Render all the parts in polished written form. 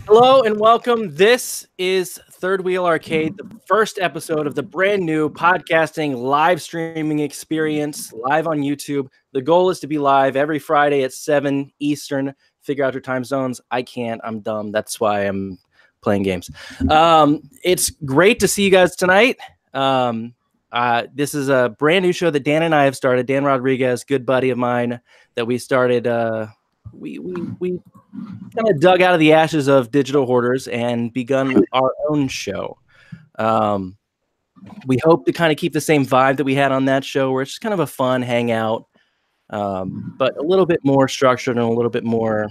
Hello and welcome. This is Third Wheel Arcade, the first episode of the brand new podcasting live streaming experience, live on YouTube. The goal is to be live every Friday at 7 Eastern. Figure out your time zones. I can't. I'm dumb. That's why I'm playing games. It's great to see you guys tonight. This is a brand new show that Dan and I have started. Dan Rodriguez, good buddy of mine, that we started. We kind of dug out of the ashes of Digital Hoarders and begun our own show. We hope to kind of keep the same vibe that we had on that show, where it's just kind of a fun hangout, but a little bit more structured and a little bit more.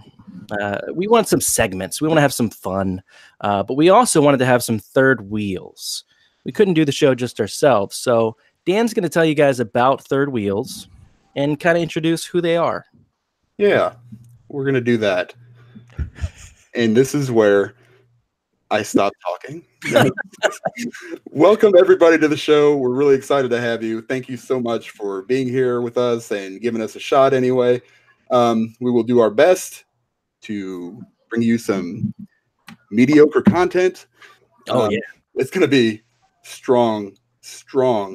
We want some segments. We want to have some fun, but we also wanted to have some third wheels. We couldn't do the show just ourselves, so Dan's going to tell you guys about Third Wheels and kind of introduce who they are. Yeah, we're going to do that. And this is where I stop talking. Welcome, everybody, to the show. We're really excited to have you. Thank you so much for being here with us and giving us a shot anyway. We will do our best to bring you some mediocre content. Oh, yeah. It's going to be strong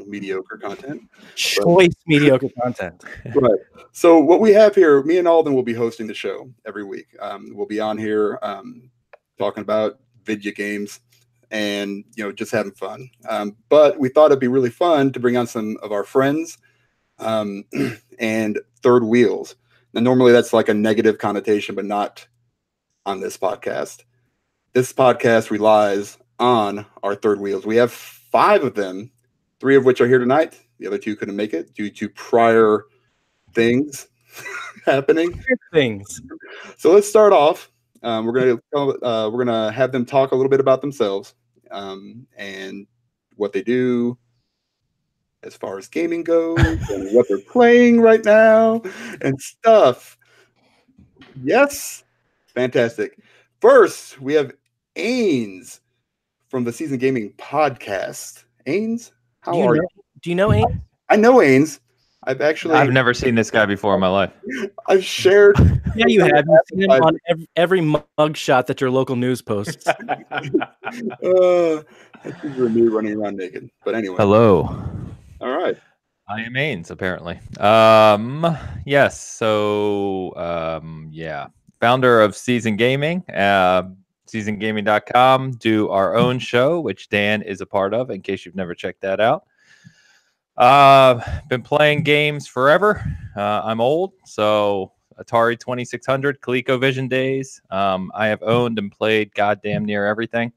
mediocre content. Choice mediocre content. Right. So what we have here, me and Alden will be hosting the show every week. We'll be on here talking about video games and, just having fun. But we thought it'd be really fun to bring on some of our friends and third wheels. Now, normally that's like a negative connotation, but not on this podcast. This podcast relies on our third wheels. We have 5 of them, 3 of which are here tonight. The other 2 couldn't make it due to prior things happening. So let's start off. We're gonna have them talk a little bit about themselves and what they do as far as gaming goes and what they're playing right now and stuff. Yes, fantastic. First, we have Ains from the Season Gaming Podcast. Ains, how are you? Do you know Ains? I know Ains. I've never seen this guy before in my life. I've shared. Yeah, you have. You've seen him on every mug shot that your local news posts. I think you're me running around naked. But anyway. Hello. All right. I am Ains, apparently. Yes. So, founder of Season Gaming, seasongaming.com, do our own show, which Dan is a part of, in case you've never checked that out. Been playing games forever. I'm old, so Atari 2600, ColecoVision days. I have owned and played goddamn near everything,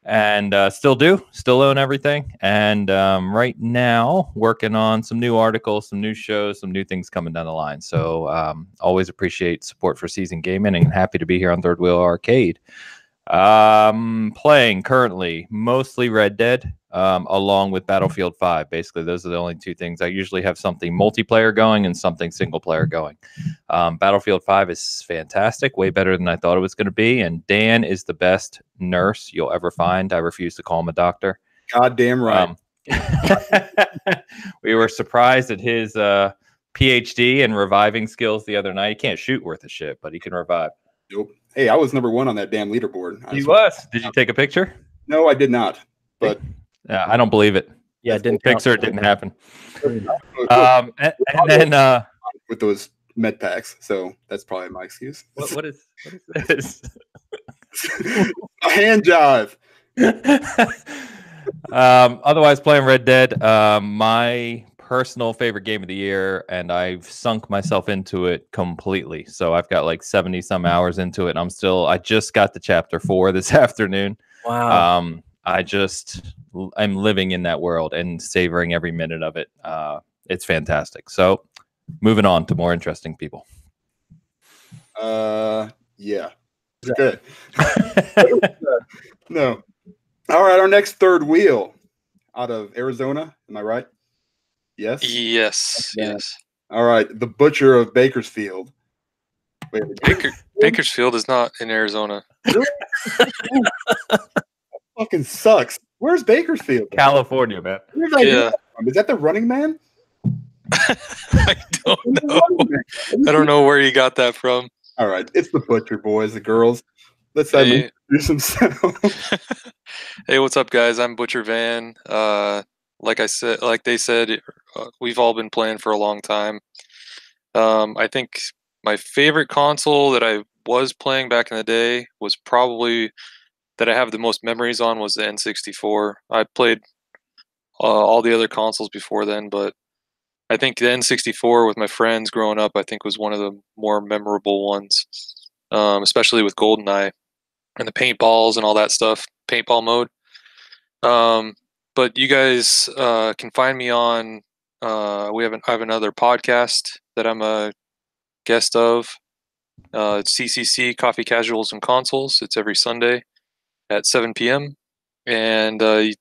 and still own everything. And right now, working on some new articles, some new shows, some new things coming down the line. So always appreciate support for Season Gaming, and happy to be here on Third Wheel Arcade. Playing currently mostly Red Dead, along with Battlefield 5. Basically, those are the only 2 things. I usually have something multiplayer going and something single player going. Battlefield 5 is fantastic, way better than I thought it was going to be. And Dan is the best nurse you'll ever find. I refuse to call him a doctor. Goddamn right. We were surprised at his PhD and reviving skills the other night. He can't shoot worth a shit, but he can revive. Nope. Hey, I was number 1 on that damn leaderboard. He was. Did you take a picture? No, I did not. But I don't believe it. Yeah, it didn't picture. It didn't happen. And then with those med packs, so that's probably my excuse. What is this? A hand jive. Otherwise, playing Red Dead. My personal favorite game of the year, and I've sunk myself into it completely. So I've got like 70 some hours into it. And I just got to chapter 4 this afternoon. Wow. I'm living in that world and savoring every minute of it. It's fantastic. So moving on to more interesting people. Yeah. Good. No. All right. Our next third wheel out of Arizona. Am I right? Yes. Yes. All right. The Butcher of Bakersfield. Wait, Bakersfield is not in Arizona. Fucking sucks. Where's Bakersfield? California, man. Where's that from? Is that the Running Man? I don't know. I don't know where you got that from. All right, it's the Butcher boys, the girls. Let's have them introduce themselves. Hey, what's up, guys? I'm Butcher Van. Like they said, we've all been playing for a long time. I think my favorite console that I was playing back in the day was probably that I have the most memories on was the N64. I played all the other consoles before then, but I think the N64 with my friends growing up, I think was one of the more memorable ones, especially with GoldenEye and the paintballs and all that stuff, paintball mode. But you guys can find me on. I have another podcast that I'm a guest of. It's CCC Coffee Casuals and Consoles. It's every Sunday at 7 p.m. And you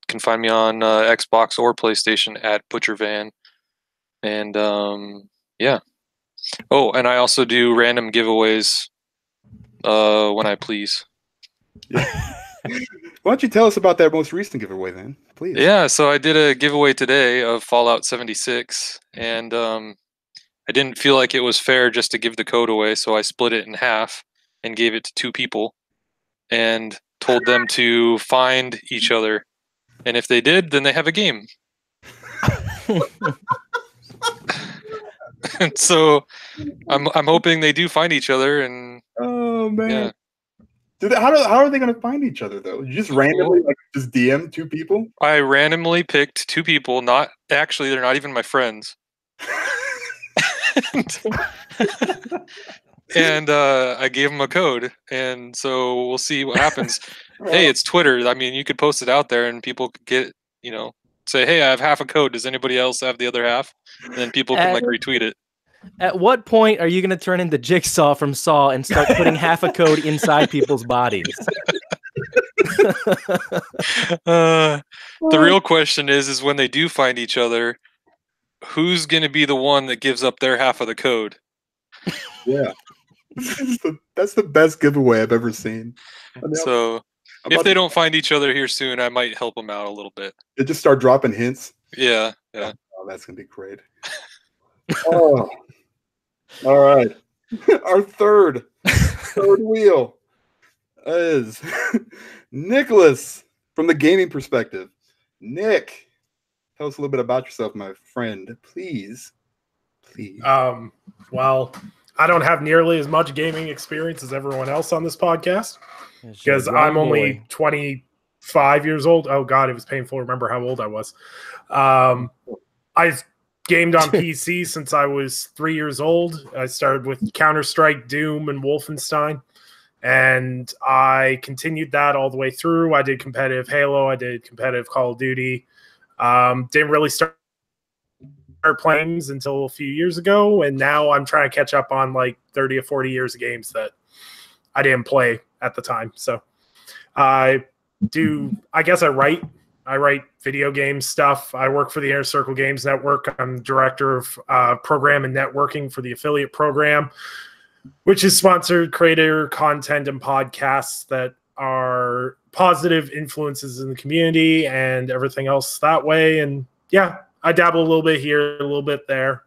can find me on Xbox or PlayStation at Butcher Van. And yeah. Oh, and I also do random giveaways when I please. Why don't you tell us about that most recent giveaway then, please? Yeah, so I did a giveaway today of Fallout 76, and I didn't feel like it was fair just to give the code away, so I split it in half and gave it to 2 people and told them to find each other. And if they did, then they have a game. And so I'm hoping they do find each other. And oh man. Yeah. How are they going to find each other though? You just randomly just DM 2 people? I randomly picked 2 people. Not actually, they're not even my friends. And I gave them a code, and so we'll see what happens. Hey, it's Twitter. I mean, you could post it out there, and people could get, say, "Hey, I have half a code. Does anybody else have the other half?" And then people can retweet it. At what point are you going to turn into Jigsaw from Saw and start putting half a code inside people's bodies? The real question is when they do find each other, who's going to be the one that gives up their half of the code? Yeah. That's the best giveaway I've ever seen. So if they don't find each other here soon, I might help them out a little bit. They just start dropping hints. Yeah. Oh, that's going to be great. Oh. All right. Our third wheel is Nicholas from the gaming perspective. Nick, tell us a little bit about yourself, my friend, please. Well, I don't have nearly as much gaming experience as everyone else on this podcast because I'm only 25 years old. Oh God, it was painful to remember how old I was. I've gamed on PC since I was 3 years old. I started with Counter-Strike, Doom, and Wolfenstein, and I continued that all the way through. I did competitive Halo. I did competitive Call of Duty. Didn't really start playing until a few years ago, and now I'm trying to catch up on like 30 or 40 years of games that I didn't play at the time. So I write video game stuff. I work for the Inner Circle Games Network. I'm director of program and networking for the affiliate program, which is sponsored creator content and podcasts that are positive influences in the community and everything else that way. And yeah, I dabble a little bit here, a little bit there.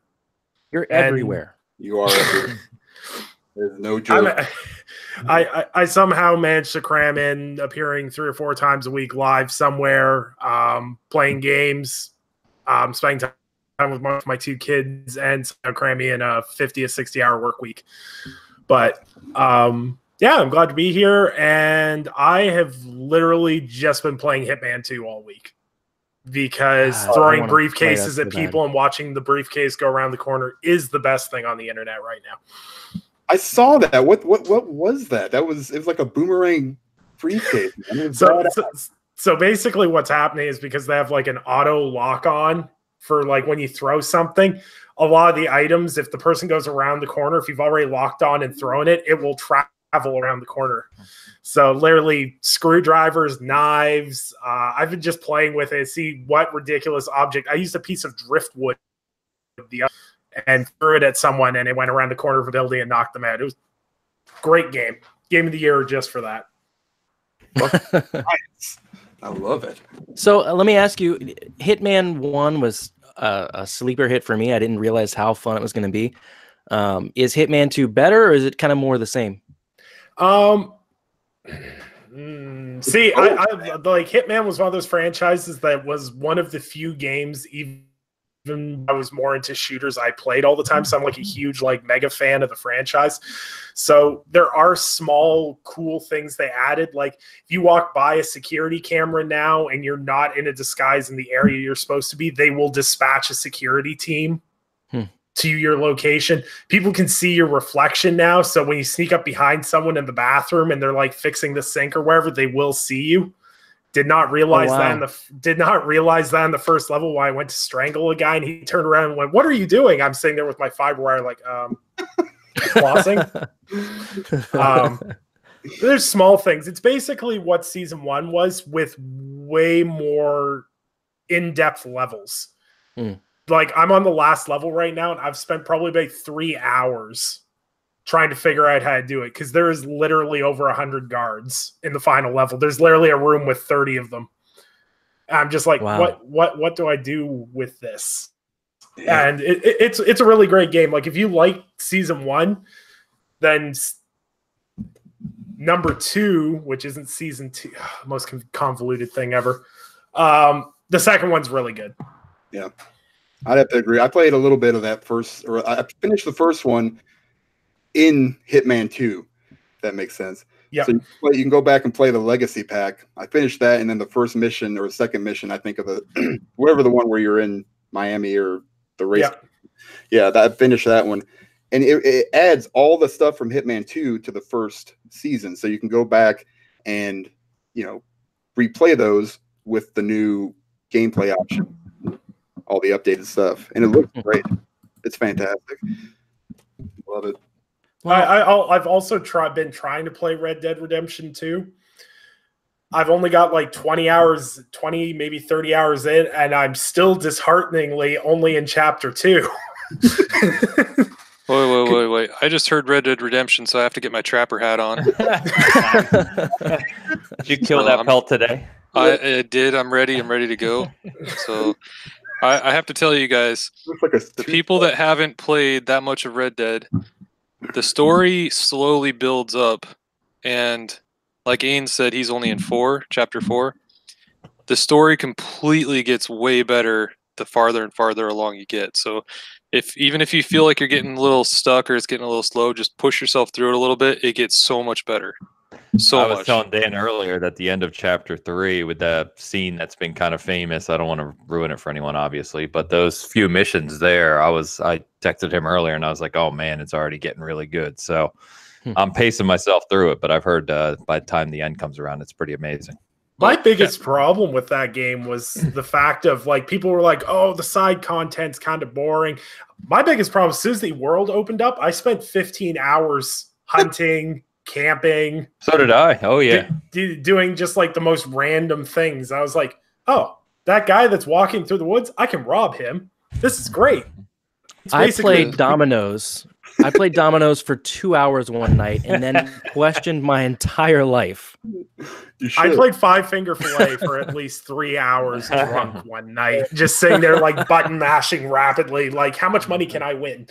You're everywhere. You are everywhere. There's no joke. I somehow managed to cram in appearing 3 or 4 times a week live somewhere, playing games, spending time with my 2 kids, and cram me in a 50 or 60-hour work week. But yeah, I'm glad to be here, and I have literally just been playing Hitman 2 all week because throwing briefcases at people and watching the briefcase go around the corner is the best thing on the internet right now. I saw that. What was that? It was like a boomerang briefcase. So basically what's happening is because they have like an auto lock on for like when you throw something, a lot of the items, if the person goes around the corner, if you've already locked on and thrown it, it will travel around the corner. So literally screwdrivers, knives. I've been just playing with it. See what ridiculous object. I used a piece of driftwood and threw it at someone, and it went around the corner of a building and knocked them out. It was a great game. Game of the year just for that. Nice. I love it. So let me ask you, Hitman 1 was a sleeper hit for me. I didn't realize how fun it was going to be. Is Hitman 2 better, or is it kind of more the same? See, I like Hitman was one of those franchises that was one of the few games, even I was more into shooters, I played all the time. So I'm like a huge like mega fan of the franchise. So there are small cool things they added. Like if you walk by a security camera now and you're not in a disguise in the area you're supposed to be, they will dispatch a security team to your location. People can see your reflection now. So when you sneak up behind someone in the bathroom and they're like fixing the sink or wherever, they will see you. Did not realize that in the first level while I went to strangle a guy and he turned around and went, "What are you doing?" I'm sitting there with my fiber wire like flossing. There's small things. It's basically what season 1 was with way more in-depth levels. Like I'm on the last level right now and I've spent probably about 3 hours trying to figure out how to do it, because there is literally over 100 guards in the final level. There's literally a room with 30 of them. I'm just like, wow. What do I do with this? Yeah. And it's a really great game. Like if you like season 1, then number 2, which isn't season 2, most convoluted thing ever. The second one's really good. Yeah, I'd have to agree. I played a little bit of that first, or I finished the first one in Hitman 2, if that makes sense. Yeah. So you can go back and play the Legacy Pack. I finished that, and then the first mission or second mission, I think of the whatever the one where you're in Miami or the race. Yeah, I finished that one. And it adds all the stuff from Hitman 2 to the first season. So you can go back and, replay those with the new gameplay option, all the updated stuff. And it looks great. It's fantastic. Love it. I've also been trying to play Red Dead Redemption 2. I've only got like 20 hours, maybe 30 hours in, and I'm still dishearteningly only in chapter 2. Wait. I just heard Red Dead Redemption, so I have to get my trapper hat on. Did you kill that pelt today? I did. I'm ready. I'm ready to go. So I have to tell you guys, the people that haven't played that much of Red Dead, the story slowly builds up, and like Ain said, he's only in chapter 4. The story completely gets way better the farther and farther along you get. So even if you feel like you're getting a little stuck or it's getting a little slow, just push yourself through it a little bit. It gets so much better. I was telling Dan earlier that the end of chapter 3 with that scene that's been kind of famous, I don't want to ruin it for anyone, obviously, but those few missions there, I texted him earlier and I was like, oh man, it's already getting really good. So I'm pacing myself through it, but I've heard by the time the end comes around, it's pretty amazing. My biggest problem with that game was the fact of like people were like, oh, the side content's kind of boring. My biggest problem, as soon as the world opened up, I spent 15 hours hunting, camping. So did I. Oh yeah. Doing just like the most random things. I was like, oh, that guy that's walking through the woods, I can rob him. This is great. I played dominoes. I played dominoes for 2 hours one night and then questioned my entire life. I played Five Finger Filet for at least 3 hours drunk one night, just sitting there like button mashing rapidly. Like, how much money can I win?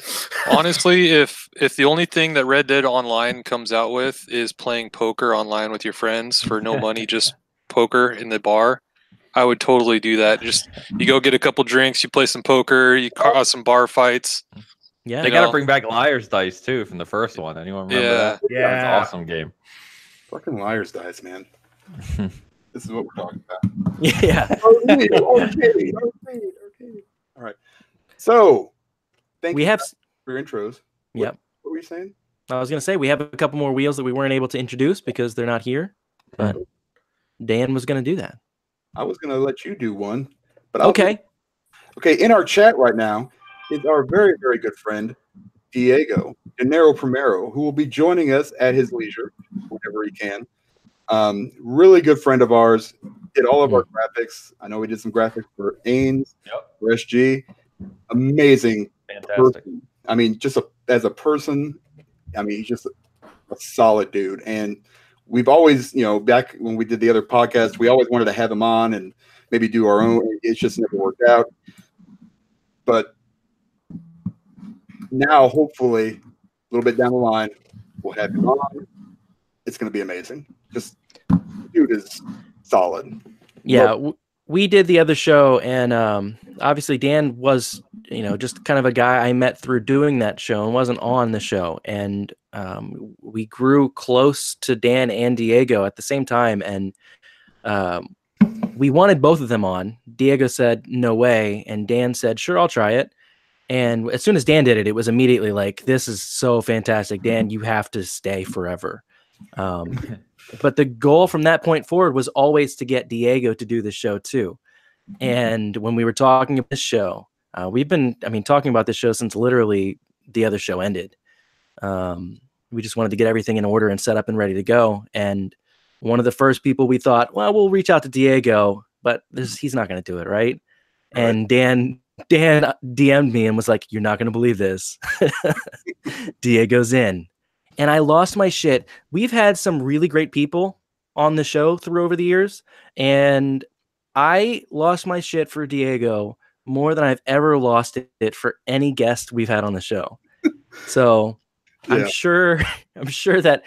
Honestly, if the only thing that Red Dead Online comes out with is playing poker online with your friends for no money, just poker in the bar, I would totally do that. Just you go get a couple drinks, you play some poker, you cause some bar fights. Yeah, they got to bring back Liar's Dice too from the first one. Anyone remember that? Yeah, that was an awesome game. Fucking Liar's Dice, man. This is what we're talking about. Yeah. Arcade. All right. So, thank you for your intros. Yep. What were you saying? I was going to say we have a couple more wheels that we weren't able to introduce because they're not here, but Dan was going to do that. I was going to let you do one, but okay. In our chat right now is our very, very good friend, Diego Gennaro Primero, who will be joining us at his leisure whenever he can. Really good friend of ours. Did all of our graphics. I know we did some graphics for Ains, for SG. Amazing. Fantastic. Person. I mean, just as a person, I mean, he's just a solid dude. And we've always, back when we did the other podcast, we always wanted to have him on and maybe do our own. It's just never worked out. But now, hopefully, a little bit down the line, we'll have him on. It's going to be amazing. Just dude is solid. Yeah, we did the other show, and obviously Dan was, just kind of a guy I met through doing that show and wasn't on the show. And we grew close to Dan and Diego at the same time, and we wanted both of them on. Diego said, no way, and Dan said, sure, I'll try it. And as soon as Dan did it, it was immediately like, this is so fantastic. Dan, you have to stay forever. But the goal from that point forward was always to get Diego to do the show too. And when we were talking about this show, we've been, talking about this show since literally the other show ended. We just wanted to get everything in order and set up and ready to go. And one of the first people we thought, well, we'll reach out to Diego, but he's not going to do it, right? And Dan DM'd me and was like, you're not going to believe this. Diego's in. And I lost my shit. We've had some really great people on the show through over the years, and I lost my shit for Diego more than I've ever lost it for any guest we've had on the show. So yeah. I'm sure that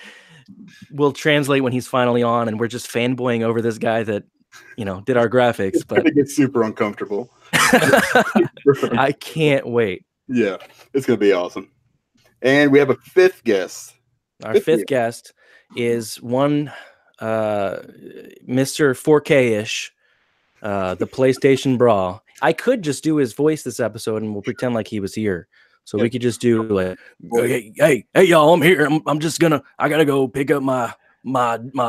will translate when he's finally on, and we're just fanboying over this guy that, did our graphics. But it gets super uncomfortable. I can't wait. Yeah, it's gonna be awesome. And we have a fifth guest. Our fifth guest is one Mr. 4K-ish, the PlayStation Brawl. I could just do his voice this episode and we'll pretend like he was here. So we could just do like, hey, y'all, I'm here. I gotta go pick up my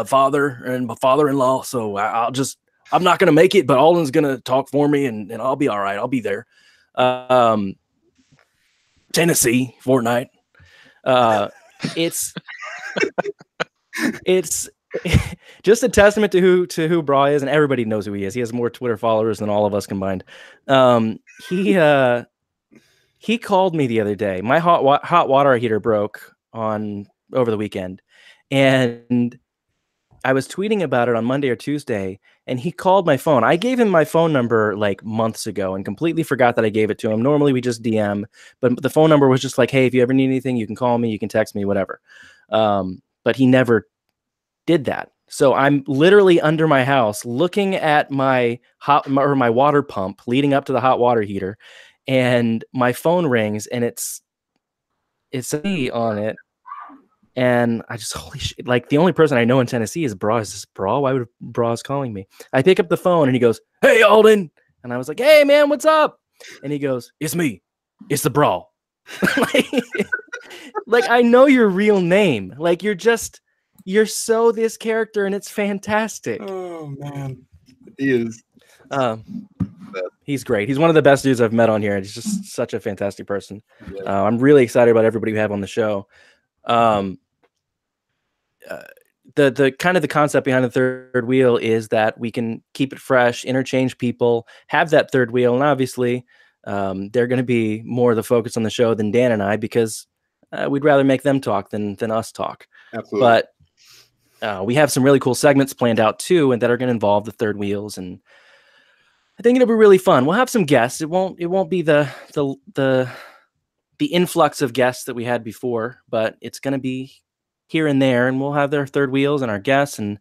father and my father-in-law. So I'm not gonna make it, but Alden's gonna talk for me and I'll be all right. I'll be there. Tennessee, Fortnite. It's just a testament to who Bra is, and everybody knows who he is. He has more Twitter followers than all of us combined. He called me the other day. My hot water heater broke over the weekend, and I was tweeting about it on Monday or Tuesday, and he called my phone. I gave him my phone number like months ago and completely forgot that I gave it to him. Normally we just DM, but the phone number was just like, hey, if you ever need anything, you can call me, you can text me, whatever. But he never did that. So I'm literally under my house looking at my water pump leading up to the hot water heater, and my phone rings, and it's me on it. And I just, holy shit, like the only person I know in Tennessee is Bra. Is this Bra? Why would Bra's calling me? I pick up the phone and he goes, hey, Alden. And I was like, hey, man, what's up? And he goes, it's me. It's the Bra. like, I know your real name. Like, you're so this character, and it's fantastic. Oh, man. He is. He's great. He's one of the best dudes I've met on here. He's just such a fantastic person. Yeah. I'm really excited about everybody we have on the show. The kind of the concept behind the third wheel is that we can keep it fresh, interchange people, have that third wheel, and obviously they're going to be more the focus on the show than Dan and I, because we'd rather make them talk than us talk. Absolutely. But we have some really cool segments planned out too, and that are going to involve the third wheels, and I think it'll be really fun. We'll have some guests. It won't be the influx of guests that we had before, but it's going to be here and there, and we'll have their third wheels and our guests. And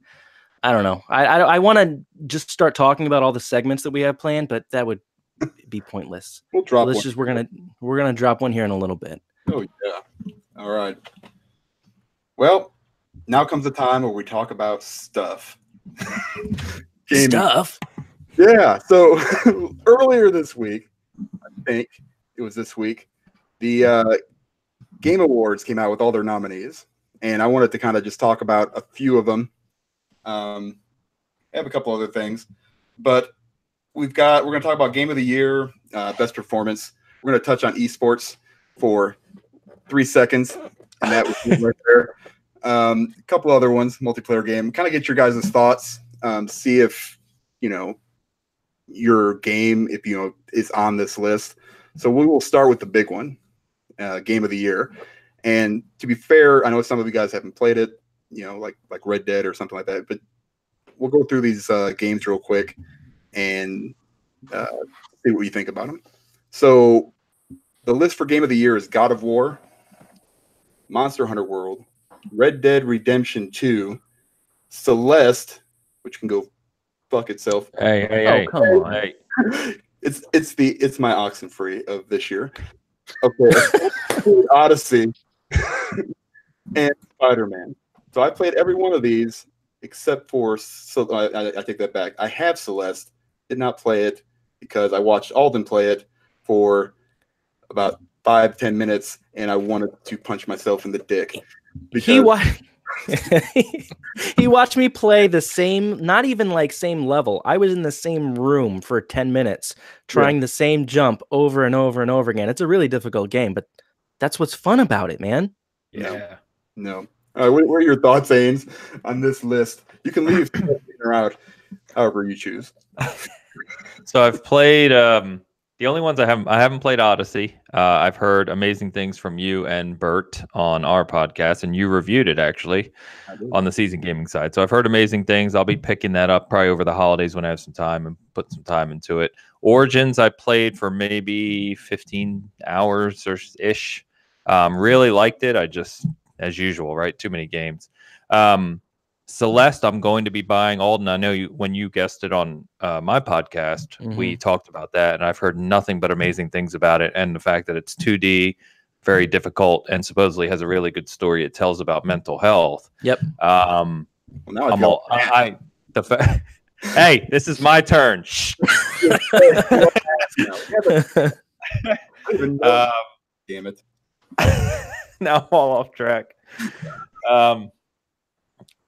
I don't know. I want to just start talking about all the segments that we have planned, but that would be pointless. We'll drop. So we're gonna drop one here in a little bit. Oh yeah. All right. Well, now comes the time where we talk about stuff. Stuff. Yeah. So earlier this week, I think it was this week, the Game Awards came out with all their nominees, and I wanted to kind of just talk about a few of them. I have a couple other things, but we're going to talk about Game of the Year, Best Performance. We're going to touch on esports for 3 seconds, and that was right there. A couple other ones, multiplayer game. Kind of get your guys' thoughts. See if your game, is on this list. So we will start with the big one, Game of the Year. And to be fair, I know some of you guys haven't played it, like Red Dead or something like that. But we'll go through these games real quick and see what you think about them. So The list for Game of the Year is God of War, Monster Hunter World, Red Dead Redemption 2, Celeste, which can go fuck itself. Hey, come on. Hey. It's my Oxenfree of this year. Okay, Odyssey and Spider-Man. So I played every one of these except for. So I take that back. I have Celeste. Did not play it because I watched Alden play it for about 5-10 minutes, and I wanted to punch myself in the dick. He watched me play the same, not even like same level. I was in the same room for 10 minutes trying the same jump over and over and over again. It's a really difficult game, but that's what's fun about it, man. Yeah. No. All right, what are your thoughts, Ains, on this list? You can leave or out however you choose. So I've played the only ones I haven't played Odyssey. I've heard amazing things from you and Bert on our podcast, and you reviewed it actually on the Season Gaming side. So I've heard amazing things. I'll be picking that up probably over the holidays when I have some time and put some time into it. Origins I played for maybe 15 hours or ish. Really liked it. I just, as usual, right? Too many games. Celeste, I'm going to be buying. Alden, I know you when you guested on my podcast, we talked about that, and I've heard nothing but amazing things about it, and the fact that it's 2D, very difficult, and supposedly has a really good story it tells about mental health. Yep. Hey, this is my turn. Shh. Damn it. Now I'm all off track.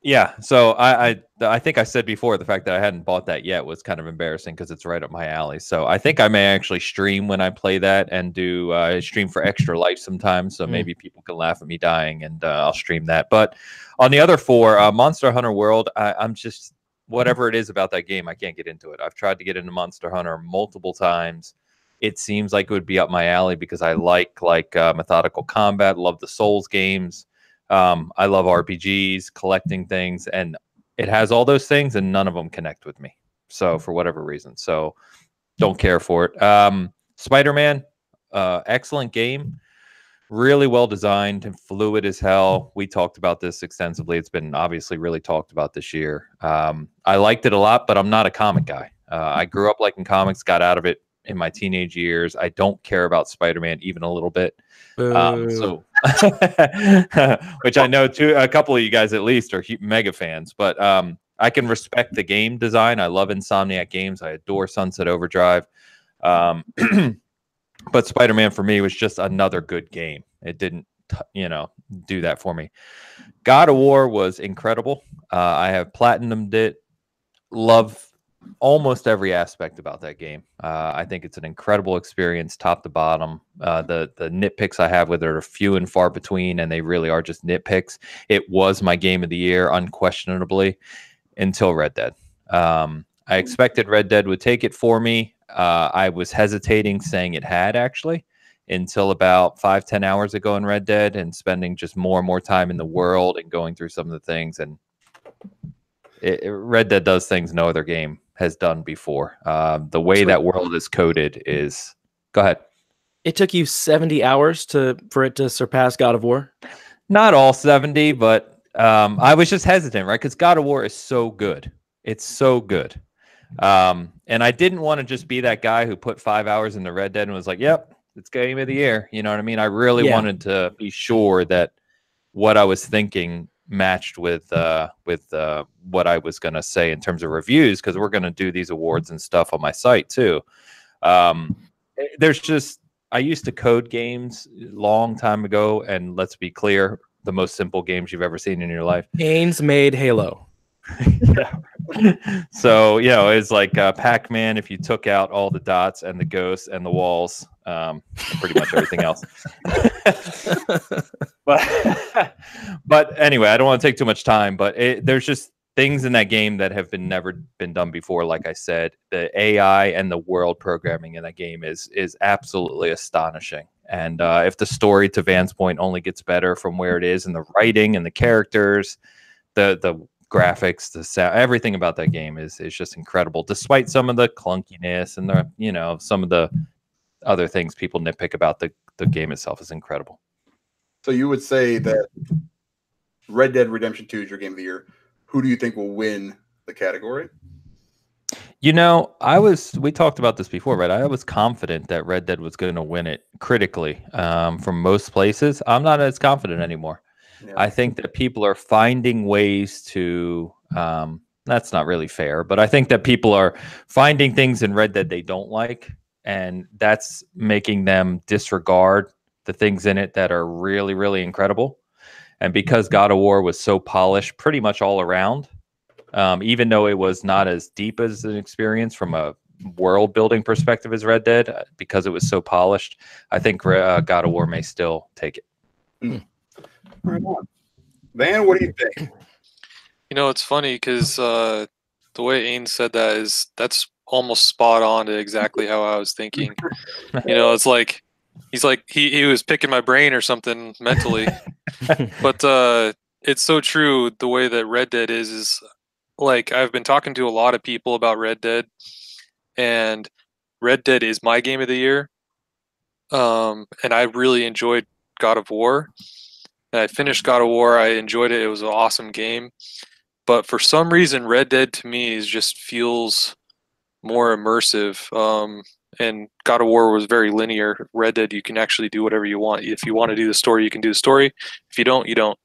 Yeah, so I think I said before the fact that I hadn't bought that yet was kind of embarrassing because it's right up my alley. So I think I may actually stream when I play that and do stream for Extra Life sometimes. So maybe people can laugh at me dying, and I'll stream that. But on the other four, Monster Hunter World, I'm just whatever it is about that game, I can't get into it. I've tried to get into Monster Hunter multiple times. It seems like it would be up my alley because I like methodical combat, love the Souls games. I love RPGs, collecting things, and it has all those things, and none of them connect with me. So for whatever reason, so don't care for it. Spider-Man, excellent game, really well designed and fluid as hell. We talked about this extensively. It's been obviously really talked about this year. I liked it a lot, but I'm not a comic guy. I grew up liking comics, got out of it in my teenage years. I don't care about Spider-Man even a little bit. So which I know a couple of you guys at least are mega fans, but I can respect the game design. I love Insomniac games. I adore Sunset Overdrive. But Spider-Man for me was just another good game. It didn't, do that for me. God of War was incredible. I have platinumed it. Love almost every aspect about that game. I think it's an incredible experience, top to bottom. The nitpicks I have with it are few and far between, and they really are just nitpicks. It was my game of the year, unquestionably, until Red Dead. I expected Red Dead would take it for me. I was hesitating saying it had, actually, until about 5-10 hours ago in Red Dead, and spending just more and more time in the world and going through some of the things. And Red Dead does things no other game has done before. The way that world is coded is... Go ahead. It took you 70 hours for it to surpass God of War? Not all 70, but I was just hesitant, right? Because God of War is so good. It's so good. And I didn't want to just be that guy who put 5 hours into Red Dead and was like, yep, it's game of the year. You know what I mean? I really wanted to be sure that what I was thinking matched with what I was going to say in terms of reviews, because we're going to do these awards and stuff on my site too. There's just, I used to code games a long time ago, and let's be clear, the most simple games you've ever seen in your life. Ains made Halo. Yeah. So, it's like Pac-Man if you took out all the dots and the ghosts and the walls, pretty much everything else. But anyway, I don't want to take too much time, but there's just things in that game that have never been done before. Like I said, the AI and the world programming in that game is absolutely astonishing. And if the story, to Van's point, only gets better from where it is, and the writing and the characters, the graphics, the sound, everything about that game is just incredible, despite some of the clunkiness and the some of the other things people nitpick about the game itself is incredible. So you would say that Red Dead Redemption 2 is your game of the year. Who do you think will win the category? You know, we talked about this before, right? I was confident that Red Dead was going to win it critically from most places. I'm not as confident anymore. Yeah. I think that people are finding ways to, that's not really fair, but I think that people are finding things in Red Dead they don't like, and that's making them disregard the things in it that are really, really incredible. And because God of War was so polished pretty much all around, even though it was not as deep as an experience from a world building perspective as Red Dead, because it was so polished, I think God of War may still take it. Right on. Van, what do you think? You know, it's funny because the way Ain said that's almost spot on to exactly how I was thinking. You know, it's like he was picking my brain or something mentally. But it's so true. The way that Red Dead is like, I've been talking to a lot of people about Red Dead, and Red Dead is my game of the year. And I really enjoyed God of War. And I finished God of War. I enjoyed it. It was an awesome game. But for some reason, Red Dead to me just feels more immersive. And God of War was very linear. Red Dead, you can actually do whatever you want. If you want to do the story, you can do the story. If you don't, you don't.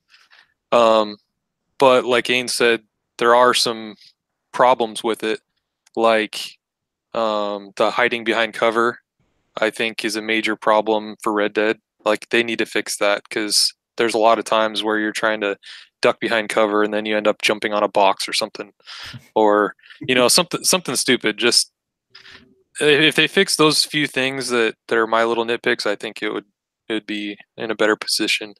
But like Ain said, there are some problems with it, like the hiding behind cover, I think, is a major problem for Red Dead. Like, they need to fix that, because there's a lot of times where you're trying to duck behind cover and then you end up jumping on a box or something, or something stupid. Just if they fix those few things that are my little nitpicks, I think it would be in a better position.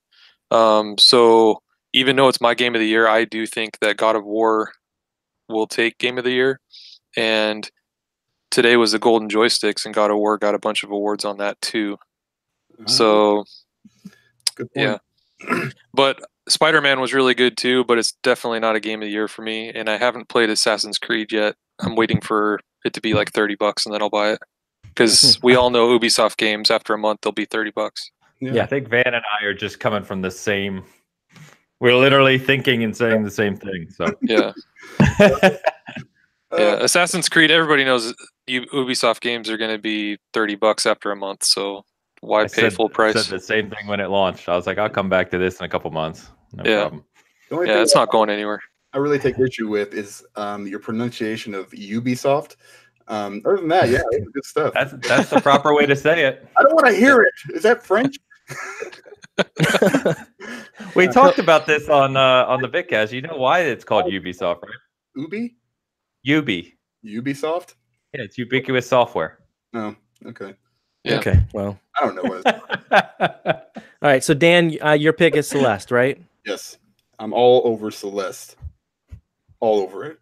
So even though it's my game of the year, I do think that God of War will take game of the year. And today was the Golden Joysticks, and God of War got a bunch of awards on that too. So good point. Yeah. But Spider-Man was really good too, but it's definitely not a game of the year for me. And I haven't played Assassin's Creed yet. I'm waiting for it to be like $30 and then I'll buy it. Because we all know Ubisoft games, after a month, they'll be $30. Yeah, I think Van and I are just coming from the same. We're literally thinking and saying the same thing. So yeah. Yeah, Assassin's Creed, everybody knows Ubisoft games are going to be $30 after a month. So why pay full price? I said the same thing when it launched. I was like, I'll come back to this in a couple months. No problem. Yeah, it's not going anywhere. I really take issue with is your pronunciation of Ubisoft. Other than that, yeah, it's good stuff. That's the proper way to say it. I don't want to hear it. Is that French? We talked about this on the Vidcast. You know why it's called Ubisoft, right? Ubisoft? Yeah, it's ubiquitous software. Oh, okay. Yeah. Okay, well. I don't know what it's All right, so Dan, your pick is Celeste, right? Yes. I'm all over Celeste. All over it.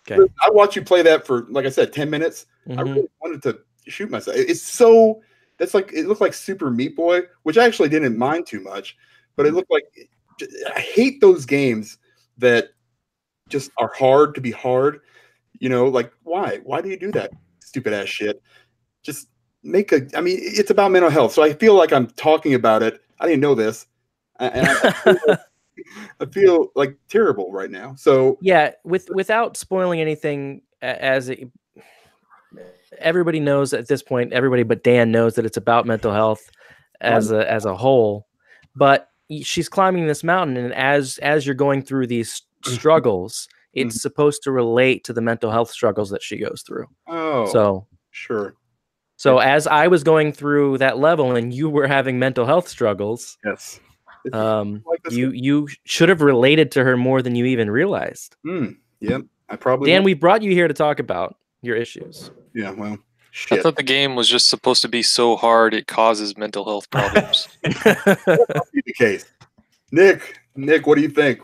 Okay. I watched you play that for, like I said, 10 minutes. I really wanted to shoot myself. It looked like Super Meat Boy, which I actually didn't mind too much, but it looked like, I hate those games that just are hard to be hard. You know, like, why? Why do you do that stupid ass shit? Just it's about mental health. So I feel like I'm talking about it. I didn't know this. And I feel like terrible right now. So yeah, without spoiling anything, everybody knows at this point, everybody but Dan knows that it's about mental health as a whole. But she's climbing this mountain, and as you're going through these struggles, it's supposed to relate to the mental health struggles that she goes through. Oh, so sure. So as I was going through that level and you were having mental health struggles, yes, you should have related to her more than you even realized. Yep, I probably. Dan, we brought you here to talk about your issues. Yeah, well, shit. I thought the game was just supposed to be so hard it causes mental health problems. That'll be the case. Nick, what do you think?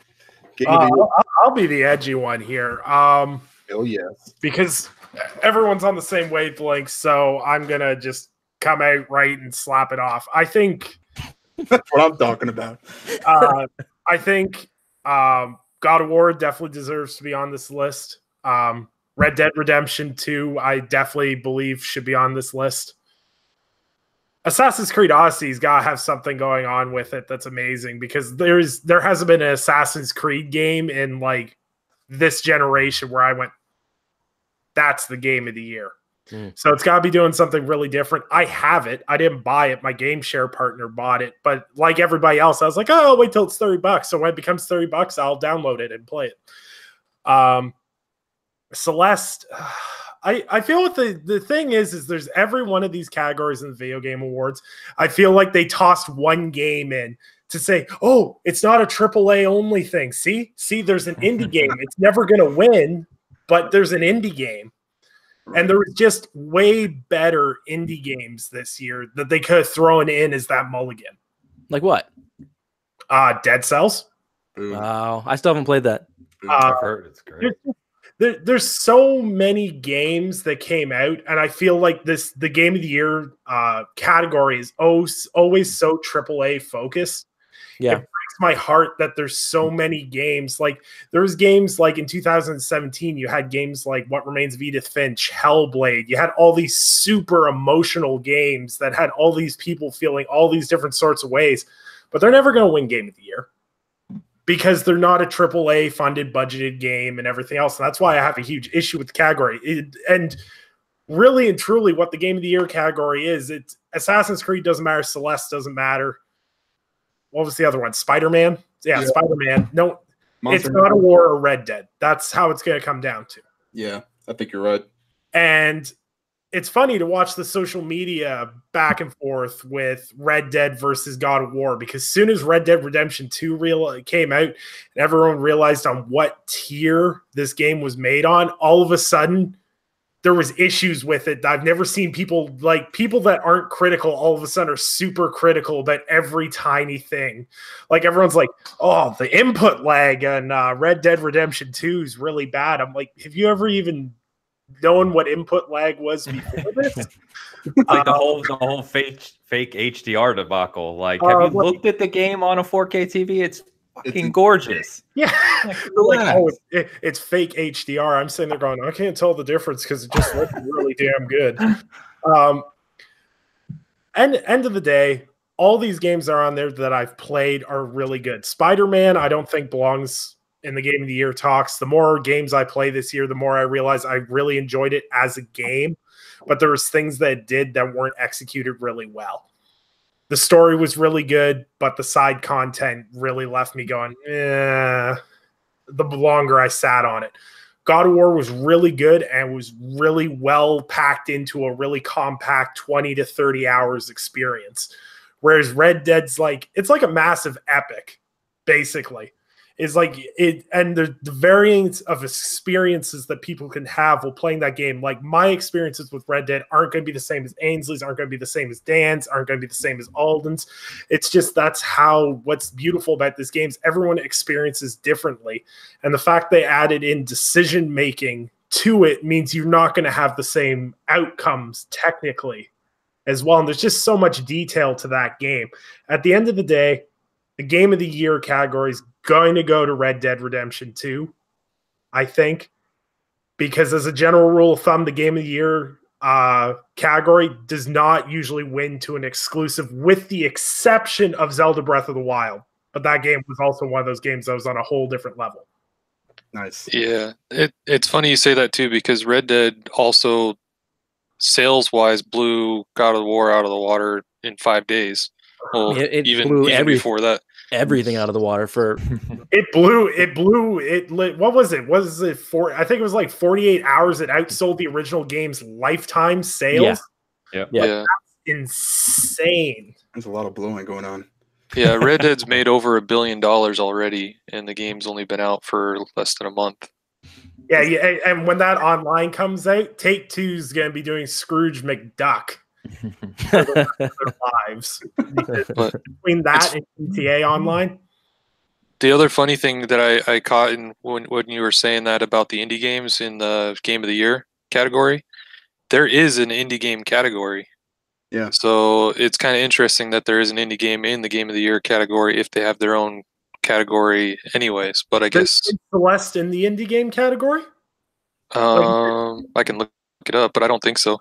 I'll be the edgy one here. Oh yes, because everyone's on the same wavelength, so I'm gonna just come out right and slap it off. I think that's what I'm talking about. I think God of War definitely deserves to be on this list. Red Dead Redemption 2, I definitely believe should be on this list. Assassin's Creed Odyssey's got to have something going on with it that's amazing, because there hasn't been an Assassin's Creed game in like this generation where I went, that's the game of the year. So it's got to be doing something really different. I have it. I didn't buy it. My game share partner bought it. But like everybody else, I was like, oh, I'll wait till it's $30. So when it becomes $30, I'll download it and play it. Celeste, I feel what the thing is there's every one of these categories in the Video Game Awards. I feel like they tossed one game in to say, oh, it's not a AAA only thing. See, there's an indie game. It's never going to win, but there's an indie game. And there was just way better indie games this year that they could have thrown in as that mulligan. Like what? Dead Cells. Wow, I still haven't played that. I've heard it's great. There's so many games that came out, and I feel like the Game of the Year category is always so AAA focused. Yeah. It breaks my heart that there's so many games. Like there was games like in 2017, you had games like What Remains of Edith Finch, Hellblade. You had all these super emotional games that had all these people feeling all these different sorts of ways, but they're never going to win Game of the Year because they're not a AAA funded budgeted game and everything else. And that's why I have a huge issue with the category. And really and truly what the Game of the Year category is, it's Assassin's Creed doesn't matter. Celeste doesn't matter. What was the other one? Spider-Man? Yeah. Spider-Man. No, it's God of War or Red Dead. That's how it's going to come down to. Yeah, I think you're right. And it's funny to watch the social media back and forth with Red Dead versus God of War, because as soon as Red Dead Redemption 2 came out and everyone realized on what tier this game was made on, all of a sudden there was issues with it. I've never seen people that aren't critical all of a sudden are super critical about every tiny thing. Like everyone's like, oh, the input lag on Red Dead Redemption 2 is really bad. I'm like, have you ever even known what input lag was before this? Like the whole fake HDR debacle. Like, have you looked at the game on a 4K TV? It's fucking gorgeous. Yeah. Like, oh, it's fake HDR. I'm sitting there going, I can't tell the difference because it just looks really damn good. End of the day, all these games that are on there that I've played are really good. Spider-Man, I don't think belongs in the Game of the Year talks. The more games I play this year, the more I realize I really enjoyed it as a game, but there was things that it did that weren't executed really well. The story was really good, but the side content really left me going, the longer I sat on it. God of War was really good and was really well packed into a really compact 20 to 30 hours experience. Whereas Red Dead's it's like a massive epic, basically. Is like it, and the variance of experiences that people can have while playing that game. Like my experiences with Red Dead aren't going to be the same as Ainsley's, aren't going to be the same as Dan's, aren't going to be the same as Alden's. It's just what's beautiful about this game is everyone experiences differently, and the fact they added in decision making to it means you're not going to have the same outcomes technically as well. And there's just so much detail to that game. At the end of the day, the Game of the Year category is going to go to Red Dead Redemption 2, I think, because as a general rule of thumb, the Game of the Year category does not usually win to an exclusive, with the exception of Zelda Breath of the Wild. But that game was also one of those games that was on a whole different level. Nice. Yeah, it's funny you say that too, because Red Dead also, sales-wise, blew God of War out of the water in 5 days. Well, it even blew before that. Everything out of the water for what was it? I think it was like 48 hours. It outsold the original game's lifetime sales. Yeah. Yeah. That's insane. There's a lot of blowing going on. Yeah, Red Dead's made over $1 billion already, and the game's only been out for less than a month. Yeah, and when that online comes out, Take-Two's going to be doing Scrooge McDuck for the rest of their lives. But between that and GTA Online. The other funny thing that I caught when you were saying that about the indie games in the Game of the Year category, there is an indie game category. Yeah. So it's kind of interesting that there is an indie game in the Game of the Year category if they have their own category anyways. But I guess Celeste in the indie game category? I can look it up, but I don't think so.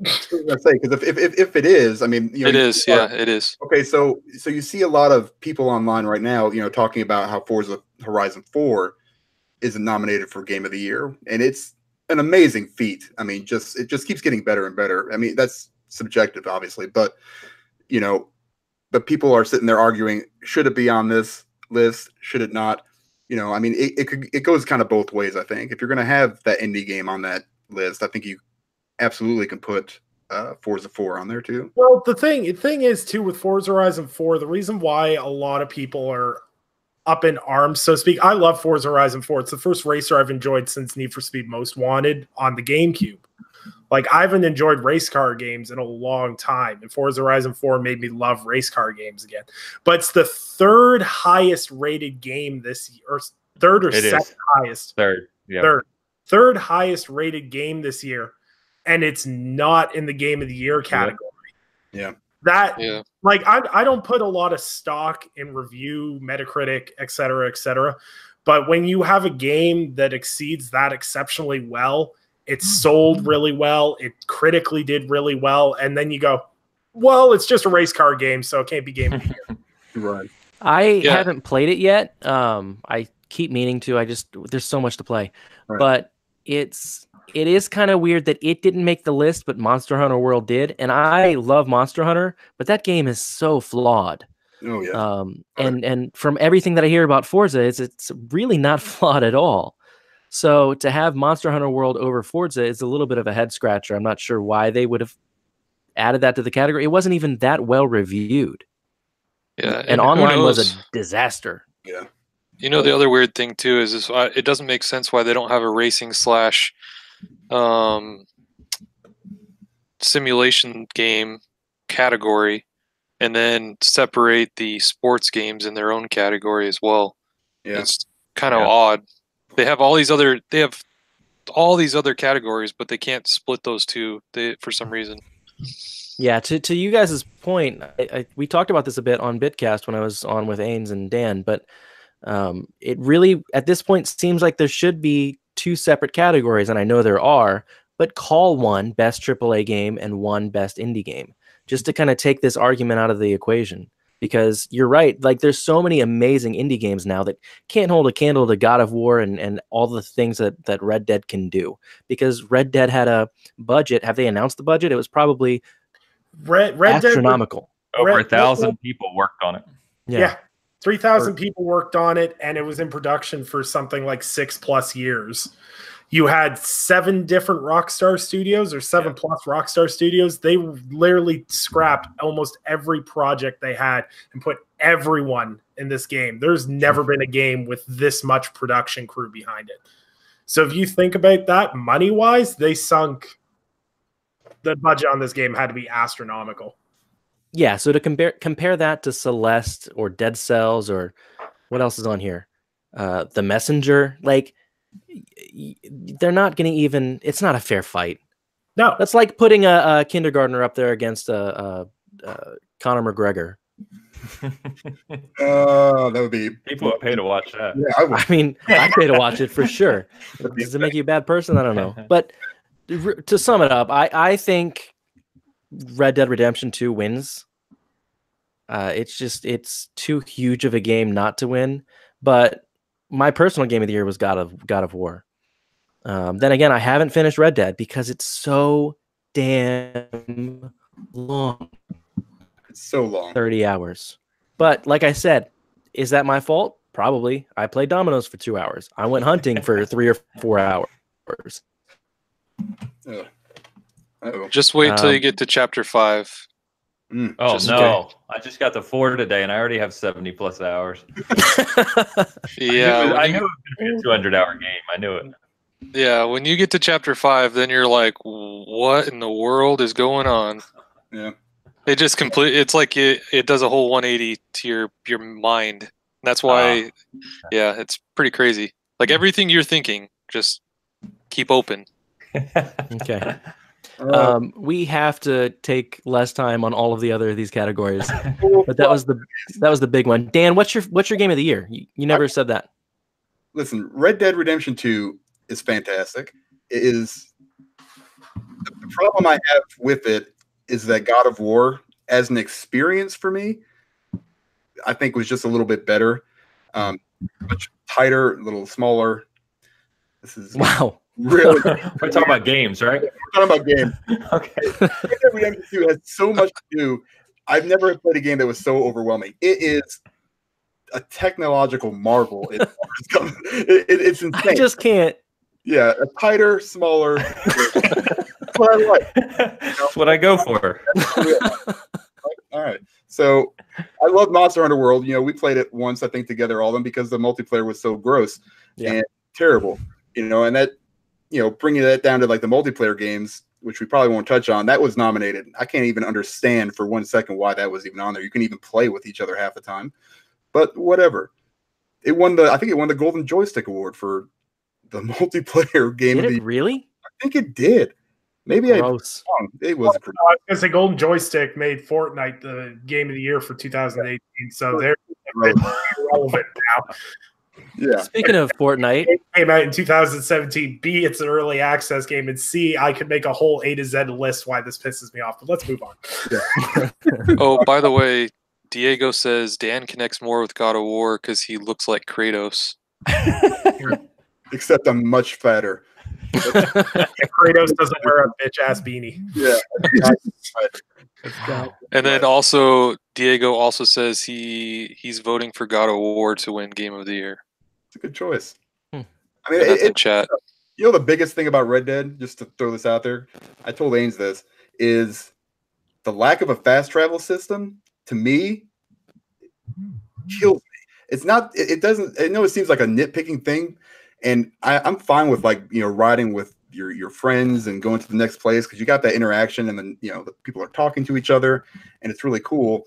I say, because if it is, I mean, It is, yeah, it is. Okay, so you see a lot of people online right now, talking about how Forza Horizon 4 is nominated for Game of the Year, and it's an amazing feat. I mean, it just keeps getting better and better. I mean, that's subjective, obviously, but but people are sitting there arguing, should it be on this list? Should it not? I mean, it goes kind of both ways. I think if you're going to have that indie game on that list, I think you absolutely can put Forza 4 on there too. Well, the thing is too with Forza Horizon 4, the reason why a lot of people are up in arms, so to speak. I love Forza Horizon 4. It's the first racer I've enjoyed since Need for Speed Most Wanted on the GameCube. Like, I haven't enjoyed race car games in a long time, and Forza Horizon 4 made me love race car games again. But it's the third highest rated game this year, or third or second highest. Third, yeah. Third highest rated game this year, and it's not in the Game of the Year category. Yeah. Like, I don't put a lot of stock in review, Metacritic, et cetera, but when you have a game that exceeds that exceptionally well, it sold really well, it critically did really well, and then you go, well, it's just a race car game, so it can't be Game of the Year. Right. I haven't played it yet. I keep meaning to. There's so much to play, but it is kind of weird that it didn't make the list, but Monster Hunter World did. And I love Monster Hunter, but that game is so flawed. Oh yeah. And from everything that I hear about Forza, it's really not flawed at all. So to have Monster Hunter World over Forza is a little bit of a head scratcher. I'm not sure why they would have added that to the category. It wasn't even that well reviewed. Yeah, and online was a disaster. Yeah. The other weird thing too is it doesn't make sense why they don't have a racing / simulation game category, and then separate the sports games in their own category as well. Yeah. It's kind of odd. They have all these other categories, but they can't split those two for some reason. Yeah, to you guys' point, we talked about this a bit on Bitcast when I was on with Ains and Dan, but it really, at this point, seems like there should be two separate categories, and I know there are, but call one Best AAA Game and one Best Indie Game, just to kind of take this argument out of the equation. Because you're right, like there's so many amazing indie games now that can't hold a candle to God of War and all the things that Red Dead can do. Because Red Dead had a budget. Have they announced the budget? It was probably Red astronomical. Over 1,000 people worked on it. Yeah. 3,000 people worked on it, and it was in production for something like 6+ years. You had 7 different Rockstar Studios, or 7+ Rockstar Studios. They literally scrapped almost every project they had and put everyone in this game. There's never been a game with this much production crew behind it. So if you think about that, money-wise, they sunk. The budget on this game had to be astronomical. Yeah, so to compare that to Celeste or Dead Cells or what else is on here? The Messenger, like, they're not going to even, it's not a fair fight. No. That's like putting a kindergartner up there against a Conor McGregor. That would be... People would pay to watch that. Yeah, I mean, I'd pay to watch it for sure. Does it make you a bad person? I don't know. But to sum it up, I think Red Dead Redemption 2 wins. It's too huge of a game not to win. But my personal game of the year was God of War. Then again, I haven't finished Red Dead because it's so damn long. It's so long. 30 hours. But like I said, is that my fault? Probably. I played dominoes for 2 hours. I went hunting for 3 or 4 hours. Just wait till you get to chapter 5. Oh no! I just got the 4 today, and I already have 70+ hours. Yeah, I knew it was going to be a 200-hour game. I knew it. Yeah, when you get to chapter 5, then you're like, "What in the world is going on?" Yeah, it just It's like it does a whole 180 to your mind. That's why, yeah, it's pretty crazy. Like everything you're thinking, just keep open. Okay. We have to take less time on all of these categories, but that was the big one. Dan, what's your game of the year? You never said that. Listen, Red Dead Redemption 2 is fantastic. It is the problem I have with it is that God of War, as an experience for me, I think was just a little bit better, much tighter, a little smaller. This is Wow. really. We're talking about games, right? We're talking about games. Okay. Red Dead Redemption 2 has so much to do. I've never played a game that was so overwhelming. It is a technological marvel. It's insane. I just can't. Yeah, a tighter, smaller. That's what I like. That's what I go for. All right. So I love Monster Hunter World. We played it once, I think, together, all of them, because the multiplayer was so gross and terrible. And that, bringing that down to like the multiplayer games, which we probably won't touch on, that was nominated. I can't even understand for 1 second why that was even on there. You can even play with each other half the time, but whatever. I think it won the Golden Joystick Award for the multiplayer game. Did it really? I think it did. Maybe Gross. it was. I was going to say Golden Joystick made Fortnite the game of the year for 2018, so they're relevant now. Yeah. Speaking of Fortnite, It came out in 2017. B, it's an early access game, and C, I could make a whole A to Z list why this pisses me off. But let's move on. Oh, by the way, Diego says Dan connects more with God of War because he looks like Kratos. Except I'm much fatter. Kratos doesn't wear a bitch ass beanie. Yeah. And then also Diego also says he's voting for God of War to win Game of the Year. It's a good choice. Hmm. I mean, That's in chat. the biggest thing about Red Dead, just to throw this out there, I told Ains this, is the lack of a fast travel system, to me, kills me. It's not, it doesn't, I know it seems like a nitpicking thing, and I'm fine with riding with your friends and going to the next place because you got that interaction, and then the people are talking to each other, and it's really cool.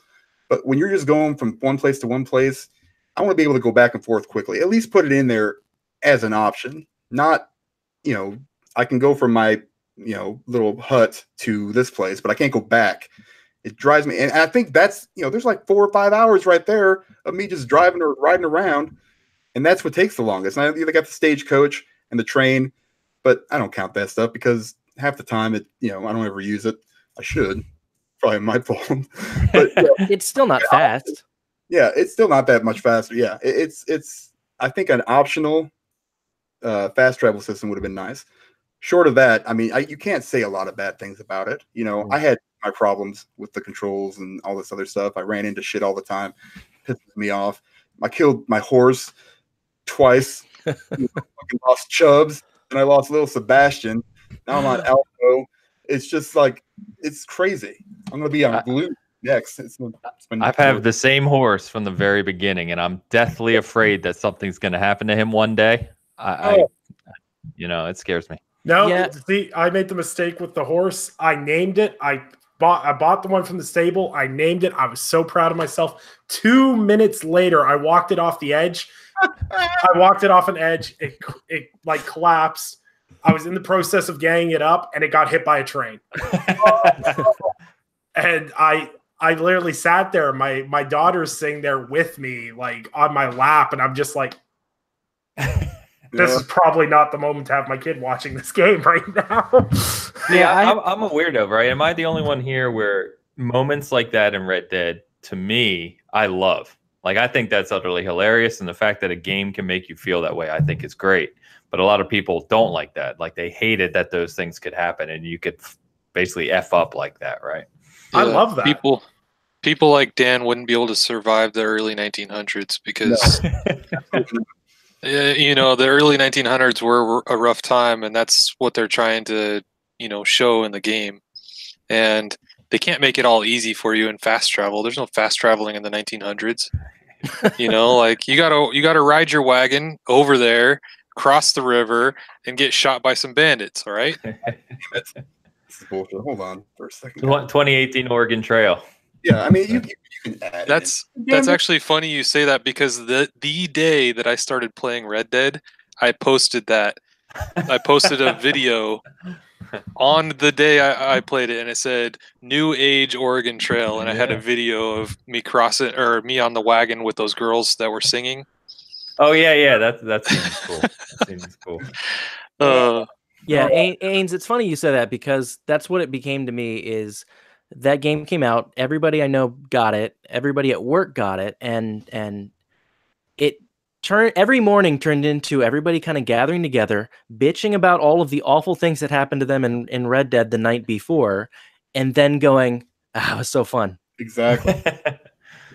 But when you're just going from one place to one place, I want to be able to go back and forth quickly. At least put it in there as an option. Not, I can go from my little hut to this place, but I can't go back. It drives me, and I think that's there's like 4 or 5 hours right there of me just driving or riding around, and that's what takes the longest. And I got the stagecoach and the train, but I don't count that stuff because half the time I don't ever use it. I should. Probably my fault. But it's still not fast. Yeah, it's still not that much faster. Yeah, it's I think an optional fast travel system would have been nice. Short of that, I mean, you can't say a lot of bad things about it. I had my problems with the controls and all this other stuff. I ran into shit all the time. Pisses me off. I killed my horse twice. Fucking lost Chubbs, and I lost little Sebastian. Now I'm on Alpo. It's just like, it's crazy. I'm gonna be on glue next. I've had the same horse from the very beginning, and I'm deathly afraid that something's going to happen to him one day. It scares me. No, Yeah. see, I made the mistake with the horse. I named it. I bought the one from the stable. I named it. I was so proud of myself. 2 minutes later, I walked it off the edge. I walked it off an edge. It like collapsed. I was in the process of ganging it up, and it got hit by a train. And I literally sat there. My daughter's sitting there with me, like on my lap, and I'm just like, this is probably not the moment to have my kid watching this game right now. Yeah, I'm a weirdo, right? Am I the only one here where moments like that in Red Dead, to me, I love? Like, I think that's utterly hilarious, and the fact that a game can make you feel that way, I think is great. But a lot of people don't like that. Like, they hated that those things could happen, and you could basically F up like that, right? I love that. People like Dan wouldn't be able to survive the early 1900s because the early 1900s were a rough time, and that's what they're trying to show in the game. And they can't make it all easy for you in fast travel. There's no fast traveling in the 1900s. Like you gotta ride your wagon over there, cross the river, and get shot by some bandits. All right. This is bullshit. Hold on for a second. 2018 Oregon Trail. Yeah, I mean, you can add That's actually funny you say that because the day that I started playing Red Dead, I posted that. I posted a video on the day I played it, and it said "New Age Oregon Trail," and I had a video of me crossing or me on the wagon with those girls that were singing. Oh yeah, that seems cool. That seems cool. Yeah, Ains, it's funny you said that because that's what it became to me is that game came out, everybody I know got it, everybody at work got it, and it every morning turned into everybody kind of gathering together, bitching about all of the awful things that happened to them in Red Dead the night before, and then going, it was so fun. Exactly.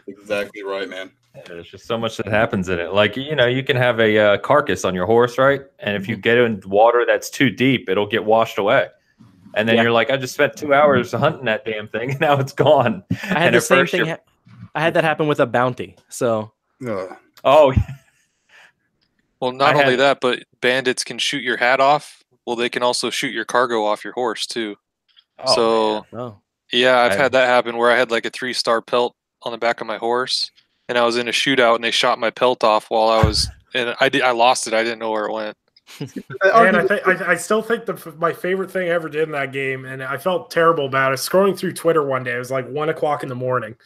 Exactly right, man. There's just so much that happens in it. Like, you can have a carcass on your horse, right? And if you get in water that's too deep, it'll get washed away. And then you're like, I just spent 2 hours hunting that damn thing, and now it's gone. I had the same thing. I had that happen with a bounty. So. Oh. Well, not only that, but bandits can shoot your hat off. Well, they can also shoot your cargo off your horse too. Yeah, I've had that happen where I had like a 3-star pelt on the back of my horse, and I was in a shootout, and they shot my pelt off while I was, and I lost it. I didn't know where it went. And I still think my favorite thing I ever did in that game, and I felt terrible about it. Scrolling through Twitter one day, it was like 1 o'clock in the morning,